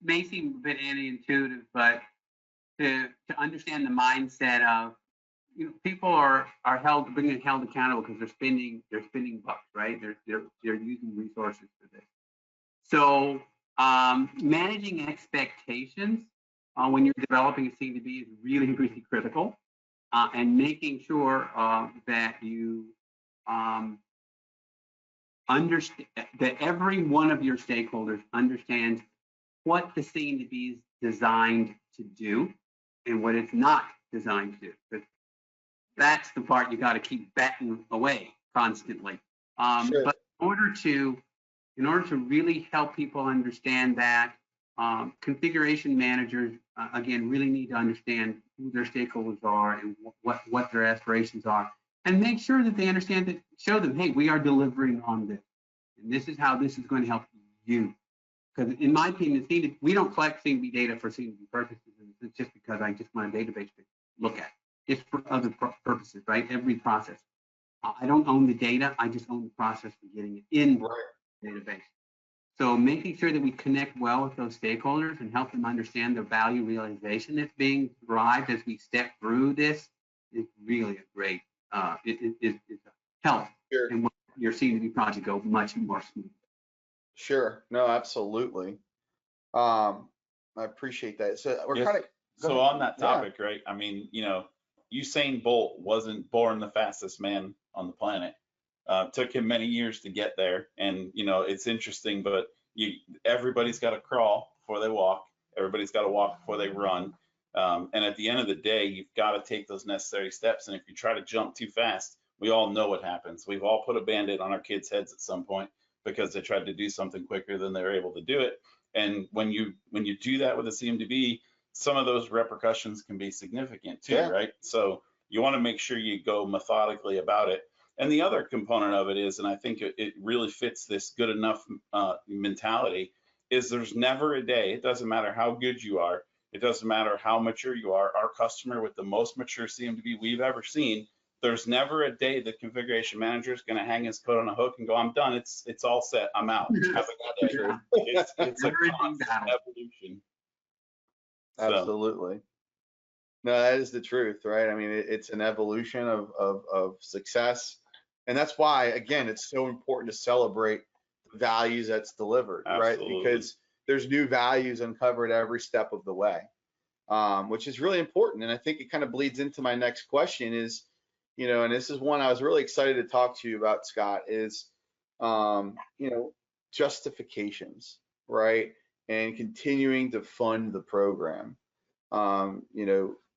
[SPEAKER 4] may seem a bit anti-intuitive, but to understand the mindset of, people are being held accountable because they're spending bucks, right? They're using resources for this. So managing expectations when you're developing a CMDB is really, really critical, and making sure that you understand that every one of your stakeholders understands what the CMDB is designed to do and what it's not designed to do. But that's the part you got to keep batting away constantly.
[SPEAKER 2] Sure.
[SPEAKER 4] But in order to really help people understand that, configuration managers again really need to understand who their stakeholders are and what their aspirations are, and make sure that they understand that. Show them, hey, we are delivering on this, and this is how this is going to help you. Because in my opinion, we don't collect CMDB data for CMDB purposes. It's just because I just want a database to look at. It's for other purposes, right? Every process. I don't own the data. I just own the process for getting it in the database. So making sure that we connect well with those stakeholders and help them understand the value realization that's being derived as we step through this is really a great, it's a help.
[SPEAKER 2] Sure.
[SPEAKER 4] And your CMDB project go much more smooth.
[SPEAKER 2] Sure. No, absolutely. I appreciate that. So we're kind of
[SPEAKER 3] so on that topic, right? I mean, Usain Bolt wasn't born the fastest man on the planet. Took him many years to get there, and it's interesting, but everybody's got to crawl before they walk. Everybody's got to walk before they run. And at the end of the day, you've got to take those necessary steps. And if you try to jump too fast, we all know what happens. We've all put a Band-Aid on our kids' heads at some point because they tried to do something quicker than they were able to do it. And when you do that with a CMDB, some of those repercussions can be significant too, right? So you want to make sure you go methodically about it. And the other component of it is, and I think it really fits this good enough mentality, is there's never a day, it doesn't matter how good you are, it doesn't matter how mature you are, our customer with the most mature CMDB we've ever seen, there's never a day the configuration manager is going to hang his coat on a hook and go, I'm done, it's all set, I'm out. Have a good day. It's a constant evolution.
[SPEAKER 2] Absolutely. No, that is the truth, right? I mean, it's an evolution of success. And that's why, again, it's so important to celebrate the values that's delivered, right? Because there's new values uncovered every step of the way, which is really important. And I think it kind of bleeds into my next question is, and this is one I was really excited to talk to you about, Scott, is, justifications, right? And continuing to fund the program.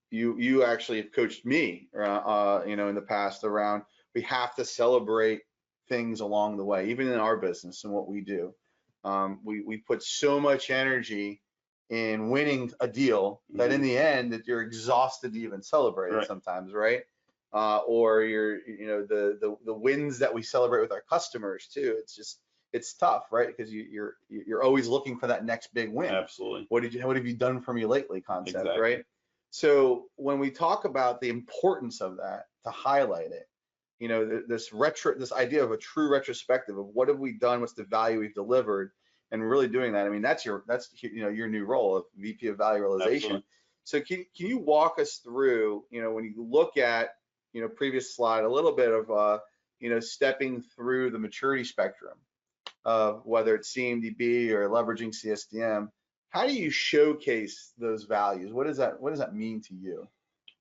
[SPEAKER 2] you actually have coached me, in the past around, we have to celebrate things along the way, even in our business and what we do. We put so much energy in winning a deal that in the end that you're exhausted to even celebrate it sometimes, right? Or the wins that we celebrate with our customers too. It's tough, right? Because you're always looking for that next big win.
[SPEAKER 3] Absolutely.
[SPEAKER 2] What have you done for me lately concept,
[SPEAKER 3] Exactly.
[SPEAKER 2] right? So when we talk about the importance of that, to highlight it, this idea of a true retrospective of what have we done, what's the value we've delivered, and really doing that. I mean, that's your new role of VP of Value Realization.
[SPEAKER 3] Absolutely.
[SPEAKER 2] So can you walk us through, when you look at, previous slide, a little bit of, stepping through the maturity spectrum of whether it's CMDB or leveraging CSDM, how do you showcase those values? What does that mean to you?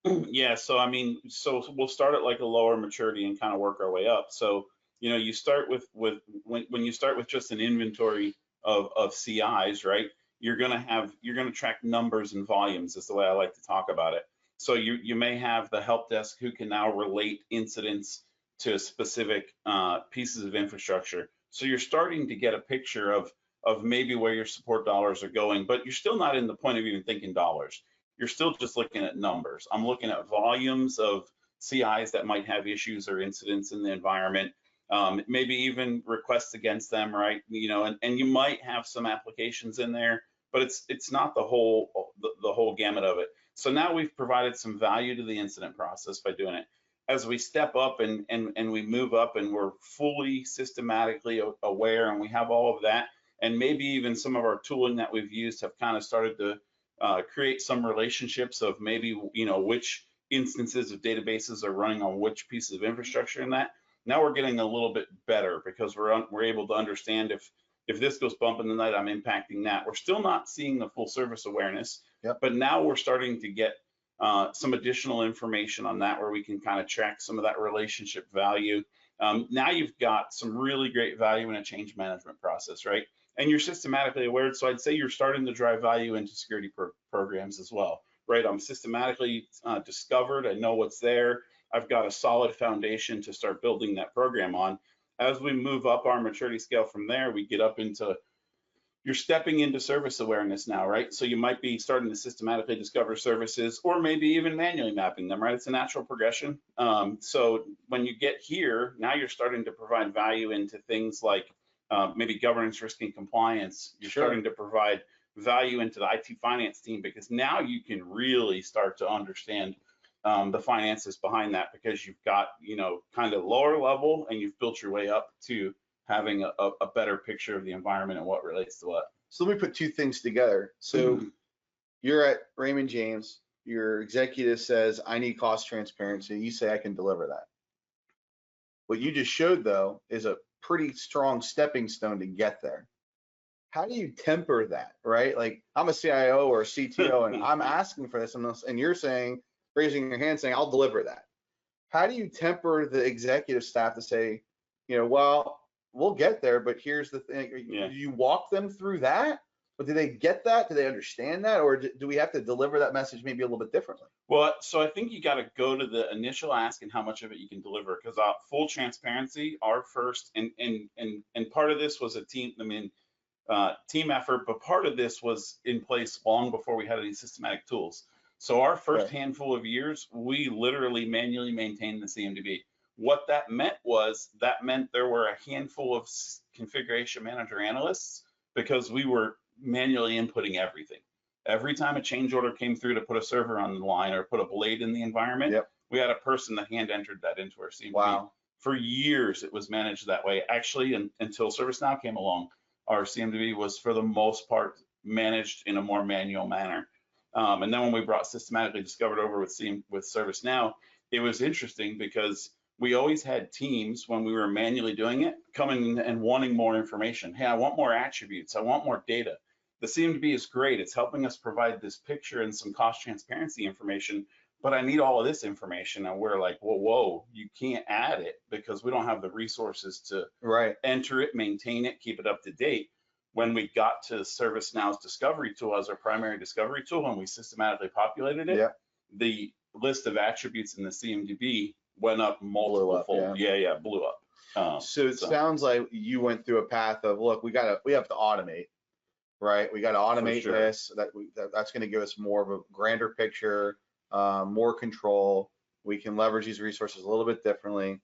[SPEAKER 3] Yeah, so I mean, so we'll start at like a lower maturity and kind of work our way up. So, you start with when you start with just an inventory of CIs, right? You're gonna track numbers and volumes is the way I like to talk about it. So you may have the help desk who can now relate incidents to specific pieces of infrastructure. So you're starting to get a picture of maybe where your support dollars are going, but you're still not in the point of even thinking dollars. You're still just looking at numbers. I'm looking at volumes of CIs that might have issues or incidents in the environment, maybe even requests against them, right? And you might have some applications in there, but it's not the whole gamut of it. So now we've provided some value to the incident process by doing it. As we step up and we move up and we're fully systematically aware and we have all of that, and maybe even some of our tooling that we've used have kind of started to create some relationships of maybe which instances of databases are running on which pieces of infrastructure in that. Now we're getting a little bit better because we're able to understand if this goes bump in the night, I'm impacting that. We're still not seeing the full service awareness, but now we're starting to get some additional information on that where we can kind of track some of that relationship value. Now you've got some really great value in a change management process, right? And you're systematically aware. So I'd say you're starting to drive value into security programs as well, right? I'm systematically discovered. I know what's there. I've got a solid foundation to start building that program on. As we move up our maturity scale from there, we get up into, you're stepping into service awareness now, right? So you might be starting to systematically discover services or maybe even manually mapping them, right? It's a natural progression. So when you get here, now you're starting to provide value into things like maybe governance, risk, and compliance. You're starting to provide value into the IT finance team because now you can really start to understand the finances behind that because you've got, kind of lower level and you've built your way up to having a better picture of the environment and what relates to what.
[SPEAKER 2] So let me put two things together. So you're at Raymond James, your executive says, I need cost transparency. You say I can deliver that. What you just showed though is a pretty strong stepping stone to get there. How do you temper that, right? Like I'm a CIO or a CTO and I'm asking for this and you're saying, raising your hand saying, I'll deliver that. How do you temper the executive staff to say, well, we'll get there, but here's the thing. Do you walk them through that? But do they get that? Do they understand that? Or do we have to deliver that message maybe a little bit differently?
[SPEAKER 3] Well, so I think you got to go to the initial ask and how much of it you can deliver because full transparency, our first, and part of this was a team, team effort, but part of this was in place long before we had any systematic tools. So our first handful of years, we literally manually maintained the CMDB. What that meant there were a handful of configuration manager analysts because we were manually inputting everything. Every time a change order came through to put a server on the line or put a blade in the environment, we had a person that hand entered that into our CMDB.
[SPEAKER 2] Wow. For
[SPEAKER 3] years, it was managed that way. Actually, until ServiceNow came along, our CMDB was for the most part managed in a more manual manner. And then when we brought systematically discovered over with ServiceNow, it was interesting because we always had teams when we were manually doing it coming and wanting more information. Hey, I want more attributes. I want more data. The CMDB is great. It's helping us provide this picture and some cost transparency information, but I need all of this information. And we're like, whoa, you can't add it because we don't have the resources to enter it, maintain it, keep it up to date. When we got to ServiceNow's discovery tool as our primary discovery tool and we systematically populated it, the list of attributes in the CMDB went up multiple fold. Yeah, blew up.
[SPEAKER 2] So it sounds like you went through a path of, look, we have to automate, right? We got to automate this. That's going to give us more of a grander picture, more control. We can leverage these resources a little bit differently,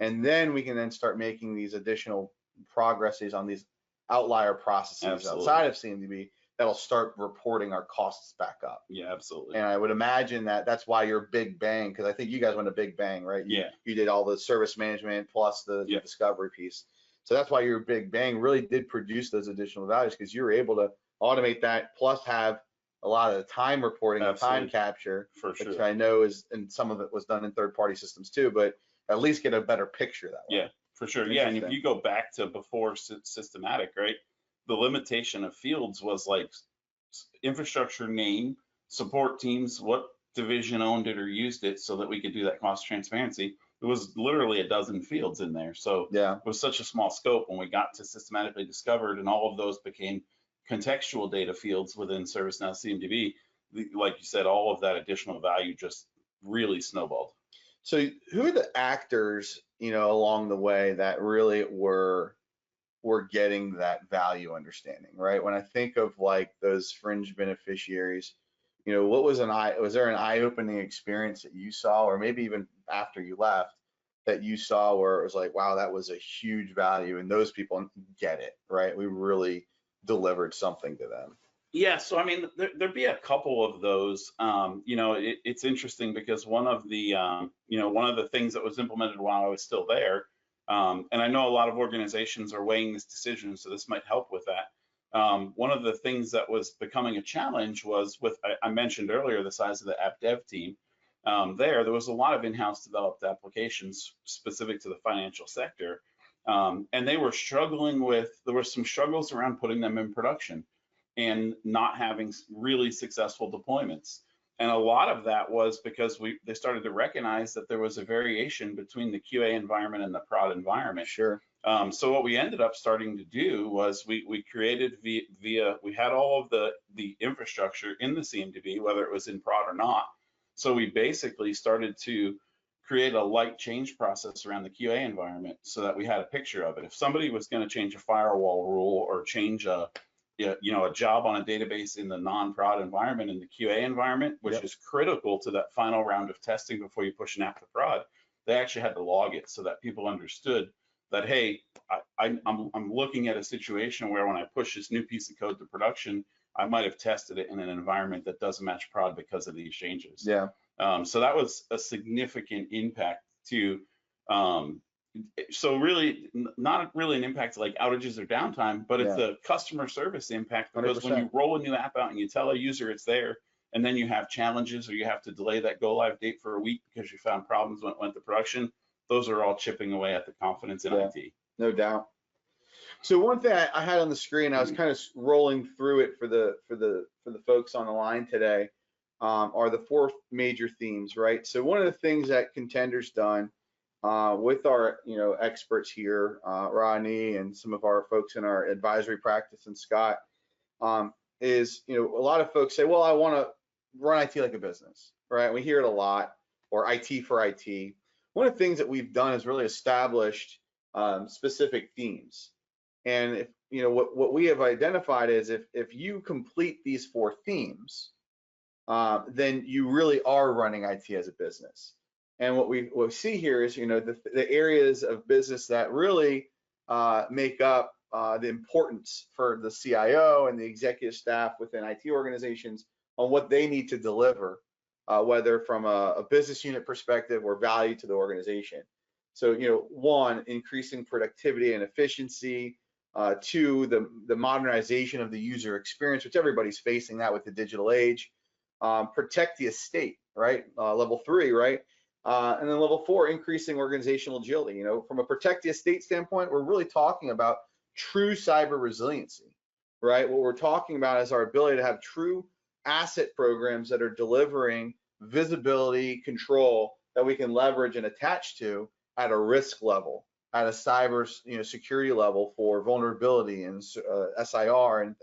[SPEAKER 2] and then we can then start making these additional progresses on these outlier processes outside of CMDB that'll start reporting our costs back up.
[SPEAKER 3] Yeah, absolutely.
[SPEAKER 2] And I would imagine that's why your big bang, because I think you guys went a big bang, right? You did all the service management plus the discovery piece. So that's why your big bang really did produce those additional values, because you were able to automate that plus have a lot of the time reporting and time capture, which I know is, and some of it was done in third-party systems too, but at least get a better picture that way.
[SPEAKER 3] Yeah, for sure. Yeah, and if you go back to before systematic, right, the limitation of fields was like infrastructure name, support teams, what division owned it or used it, so that we could do that cost transparency. It was literally a dozen fields in there. So it was such a small scope. When we got to systematically discovered, and all of those became contextual data fields within ServiceNow CMDB, like you said, all of that additional value just really snowballed.
[SPEAKER 2] So who are the actors, along the way that really were getting that value understanding, right? When I think of like those fringe beneficiaries, what was there an eye-opening experience that you saw, or maybe even after you left, that you saw where it was like, wow, that was a huge value, and those people get it, right? We really delivered something to them.
[SPEAKER 3] Yeah, so I mean, there'd be a couple of those. It's interesting because one of the things that was implemented while I was still there, and I know a lot of organizations are weighing this decision, so this might help with that. One of the things that was becoming a challenge was I mentioned earlier, the size of the app dev team. There was a lot of in-house developed applications specific to the financial sector, and they were there were some struggles around putting them in production and not having really successful deployments. And a lot of that was because they started to recognize that there was a variation between the QA environment and the prod environment.
[SPEAKER 2] Sure.
[SPEAKER 3] So what we ended up starting to do was we created we had all of the infrastructure in the CMDB, whether it was in prod or not. So we basically started to create a light change process around the QA environment so that we had a picture of it. If somebody was going to change a firewall rule or change a job on a database in the non-prod environment, in the QA environment, which is critical to that final round of testing before you push an app to prod, they actually had to log it so that people understood that, hey, I'm looking at a situation where when I push this new piece of code to production, I might have tested it in an environment that doesn't match prod because of these changes.
[SPEAKER 2] Yeah.
[SPEAKER 3] So that was a significant impact to, so really not really an impact to like outages or downtime, but it's a customer service impact, because 100%. When you roll a new app out and you tell a user it's there, and then you have challenges or you have to delay that go live date for a week because you found problems when it went to production, those are all chipping away at the confidence in IT.
[SPEAKER 2] No doubt. So one thing I had on the screen, I was kind of rolling through it for the folks on the line today, are the 4 major themes, right? So one of the things that Contender's done with our experts here, Rodney and some of our folks in our advisory practice, and Scott, is a lot of folks say, well, I want to run IT like a business, right? We hear it a lot, or IT for IT. One of the things that we've done is really established specific themes. And if what we have identified is if you complete these 4 themes, then you really are running IT as a business. And what we see here is the areas of business that really make up the importance for the CIO and the executive staff within IT organizations on what they need to deliver, whether from a business unit perspective or value to the organization. So 1, increasing productivity and efficiency. 2, the modernization of the user experience, which everybody's facing that with the digital age. Protect the estate, right? Level 3, right? And then level 4, increasing organizational agility. From a protect the estate standpoint, we're really talking about true cyber resiliency, right? What we're talking about is our ability to have true asset programs that are delivering visibility, control that we can leverage and attach to at a risk level, at a cyber security level for vulnerability and SIR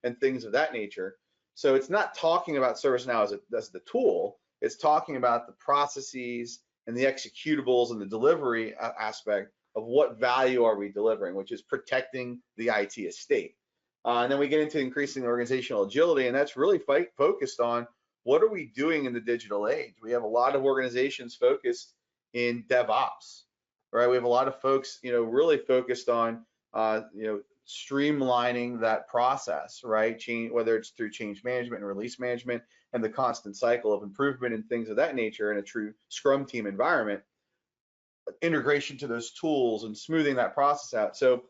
[SPEAKER 2] and things of that nature. So it's not talking about ServiceNow as the tool. It's talking about the processes and the executables and the delivery aspect of what value are we delivering, which is protecting the IT estate. And then we get into increasing organizational agility, and that's really focused on what are we doing in the digital age. We have a lot of organizations focused in DevOps, right? We have a lot of folks, really focused on, streamlining that process, right? Whether it's through change management and release management and the constant cycle of improvement and things of that nature in a true Scrum team environment, integration to those tools and smoothing that process out. So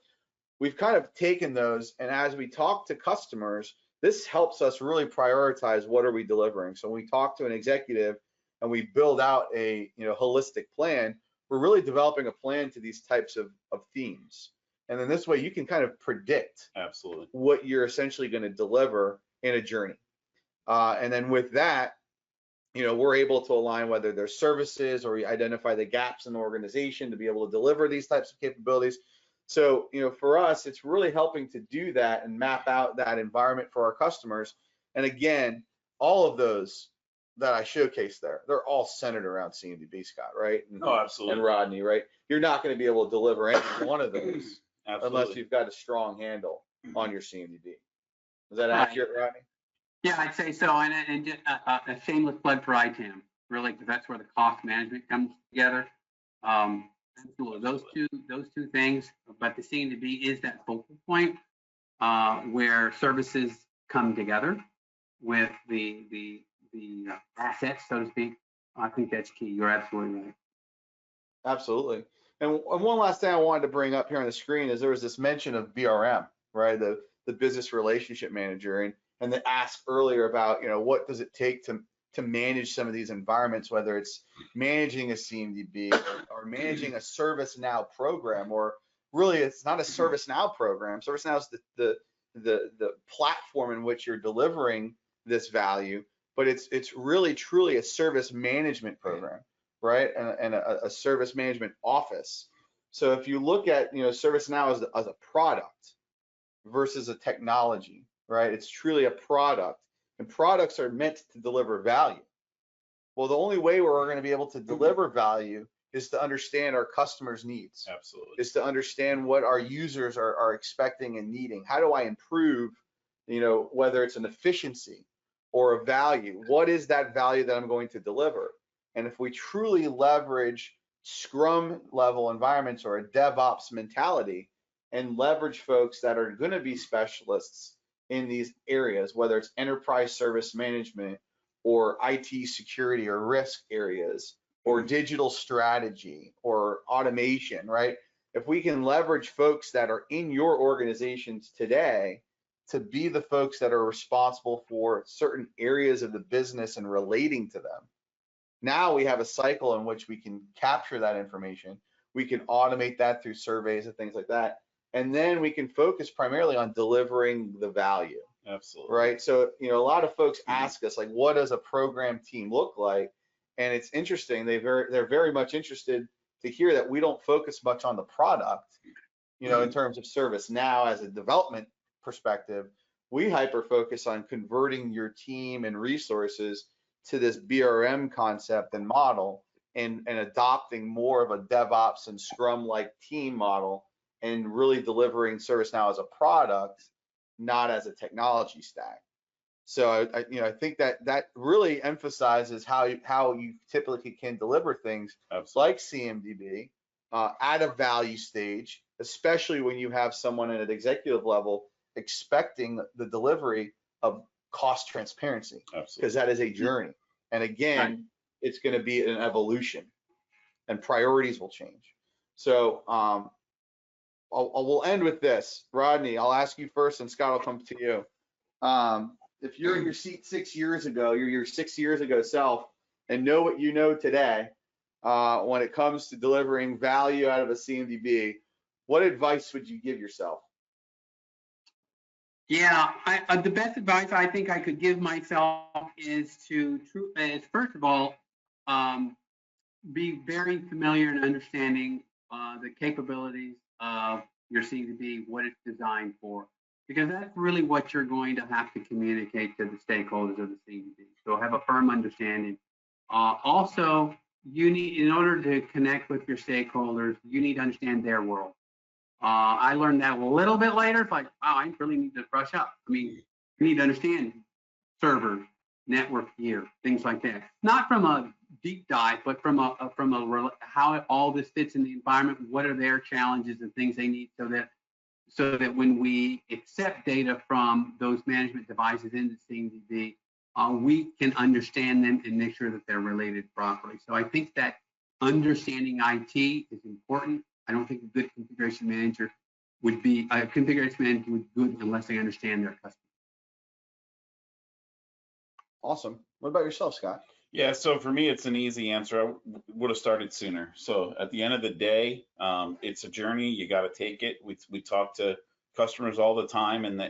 [SPEAKER 2] we've kind of taken those, and as we talk to customers, this helps us really prioritize what are we delivering. So when we talk to an executive and we build out a holistic plan, we're really developing a plan to these types of themes. And then this way you can kind of predict
[SPEAKER 3] Absolutely
[SPEAKER 2] what you're essentially going to deliver in a journey. And then with that, we're able to align whether there's services or we identify the gaps in the organization to be able to deliver these types of capabilities. So, for us, it's really helping to do that and map out that environment for our customers. And again, all of those that I showcased there, they're all centered around CMDB, Scott, right?
[SPEAKER 3] Oh, absolutely.
[SPEAKER 2] And Rodney, right? You're not going to be able to deliver any one of those unless you've got a strong handle on your CMDB. Is that accurate, Rodney?
[SPEAKER 4] Yeah, I'd say so. And just a shameless plug for ITAM, really, because that's where the cost management comes together. Those two things, but the CMDB is that focal point where services come together with the assets, so to speak. I think that's key. You're absolutely right.
[SPEAKER 2] Absolutely. And one last thing I wanted to bring up here on the screen is there was this mention of BRM, right? The business relationship manager, and the ask earlier about, what does it take to manage some of these environments, whether it's managing a CMDB or managing a ServiceNow program, or really it's not a ServiceNow program. ServiceNow is the platform in which you're delivering this value, but it's really truly a service management program, right? And a service management office. So if you look at ServiceNow as a product versus a technology, right? It's truly a product, and products are meant to deliver value. Well, the only way we're going to be able to deliver value is to understand our customers' needs.
[SPEAKER 3] Absolutely.
[SPEAKER 2] Is to understand what our users are expecting and needing. How do I improve, whether it's an efficiency or a value? What is that value that I'm going to deliver? And if we truly leverage Scrum level environments or a DevOps mentality and leverage folks that are going to be specialists in these areas, whether it's enterprise service management or IT security or risk areas or digital strategy or automation, right? If we can leverage folks that are in your organizations today to be the folks that are responsible for certain areas of the business and relating to them, now we have a cycle in which we can capture that information. We can automate that through surveys and things like that. And then we can focus primarily on delivering the value.
[SPEAKER 3] Absolutely.
[SPEAKER 2] Right. So, a lot of folks ask us, like, what does a program team look like? And it's interesting. They're very much interested to hear that we don't focus much on the product, in terms of ServiceNow as a development perspective. We hyper focus on converting your team and resources to this BRM concept and model, and adopting more of a DevOps and Scrum-like team model, and really delivering ServiceNow as a product, not as a technology stack. So I think that really emphasizes how you typically can deliver things like CMDB at a value stage, especially when you have someone at an executive level expecting the delivery of cost transparency, because that is a journey. And again, it's going to be an evolution, and priorities will change. So we'll end with this. Rodney, I'll ask you first, and Scott will come to you. If you're in your seat 6 years ago, you're your 6 years ago self, and know what you know today when it comes to delivering value out of a CMDB, what advice would you give yourself?
[SPEAKER 4] Yeah, the best advice I think I could give myself is first of all, be very familiar and understanding the capabilities of your CMDB, what it's designed for, because that's really what you're going to have to communicate to the stakeholders of the CMDB. So have a firm understanding Also, you need, in order to connect with your stakeholders, you need to understand their world. I learned that a little bit later. It's like, wow, I really need to brush up. I mean, you need to understand servers, network gear, things like that. Not from a deep dive, but from a how all this fits in the environment. What are their challenges and things they need, so that when we accept data from those management devices into CMDB, we can understand them and make sure that they're related properly. So I think that understanding IT is important. I don't think a good configuration manager would be good unless they understand their customer.
[SPEAKER 2] Awesome. What about yourself, Scott?
[SPEAKER 3] Yeah, so for me, it's an easy answer. I would have started sooner. So at the end of the day, it's a journey. You got to take it. We talk to customers all the time, and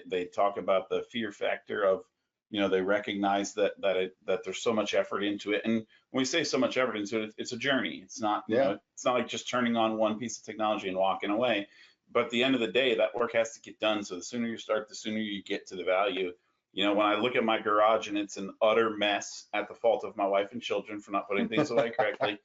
[SPEAKER 3] they talk about the fear factor of, they recognize that there's so much effort into it. And when we say so much effort into it, it's a journey. It's not, it's not like just turning on one piece of technology and walking away. But at the end of the day, that work has to get done. So the sooner you start, the sooner you get to the value. When I look at my garage and it's an utter mess at the fault of my wife and children for not putting things away correctly,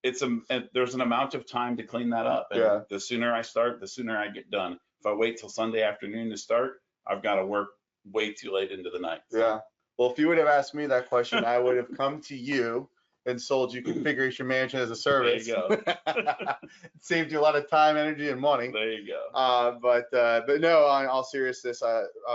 [SPEAKER 3] there's an amount of time to clean that up. And the sooner I start, the sooner I get done. If I wait till Sunday afternoon to start, I've got to work way too late into the night.
[SPEAKER 2] Yeah. Well, if you would have asked me that question, I would have come to you and sold you configuration management as a service.
[SPEAKER 3] There you go.
[SPEAKER 2] It saved you a lot of time, energy, and money.
[SPEAKER 3] There you go.
[SPEAKER 2] But no, on all seriousness,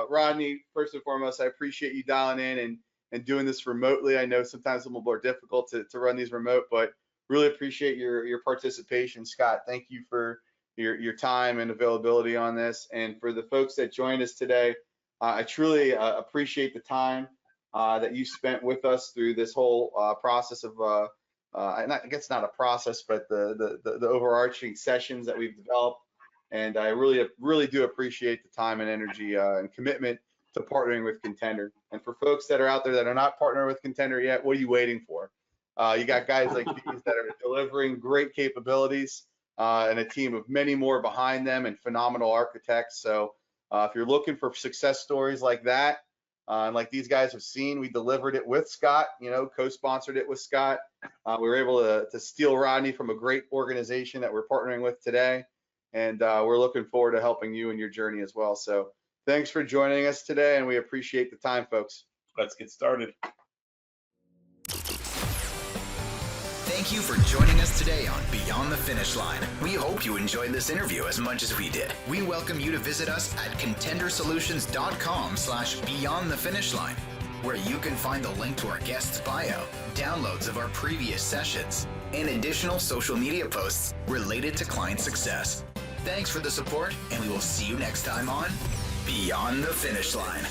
[SPEAKER 2] Rodney, first and foremost, I appreciate you dialing in and doing this remotely. I know sometimes it's a little more difficult to run these remote, but really appreciate your participation. Scott, thank you for your time and availability on this. And for the folks that joined us today, I truly appreciate the time that you spent with us through this whole process of, I guess not a process, but the overarching sessions that we've developed. And I really do appreciate the time and energy and commitment to partnering with Contender. And for folks that are out there that are not partnering with Contender yet, what are you waiting for? You got guys like these that are delivering great capabilities and a team of many more behind them and phenomenal architects. So if you're looking for success stories like that, and like these guys have seen, we delivered it with Scott, co-sponsored it with Scott. We were able to steal Rodney from a great organization that we're partnering with today. And we're looking forward to helping you in your journey as well. So thanks for joining us today, and we appreciate the time, folks.
[SPEAKER 3] Let's get started.
[SPEAKER 1] Thank you for joining us today on Beyond the Finish Line. We hope you enjoyed this interview as much as we did. We welcome you to visit us at contendersolutions.com/beyondthefinishline, where you can find the link to our guest's bio, downloads of our previous sessions, and additional social media posts related to client success. Thanks for the support, and we will see you next time on Beyond the Finish Line.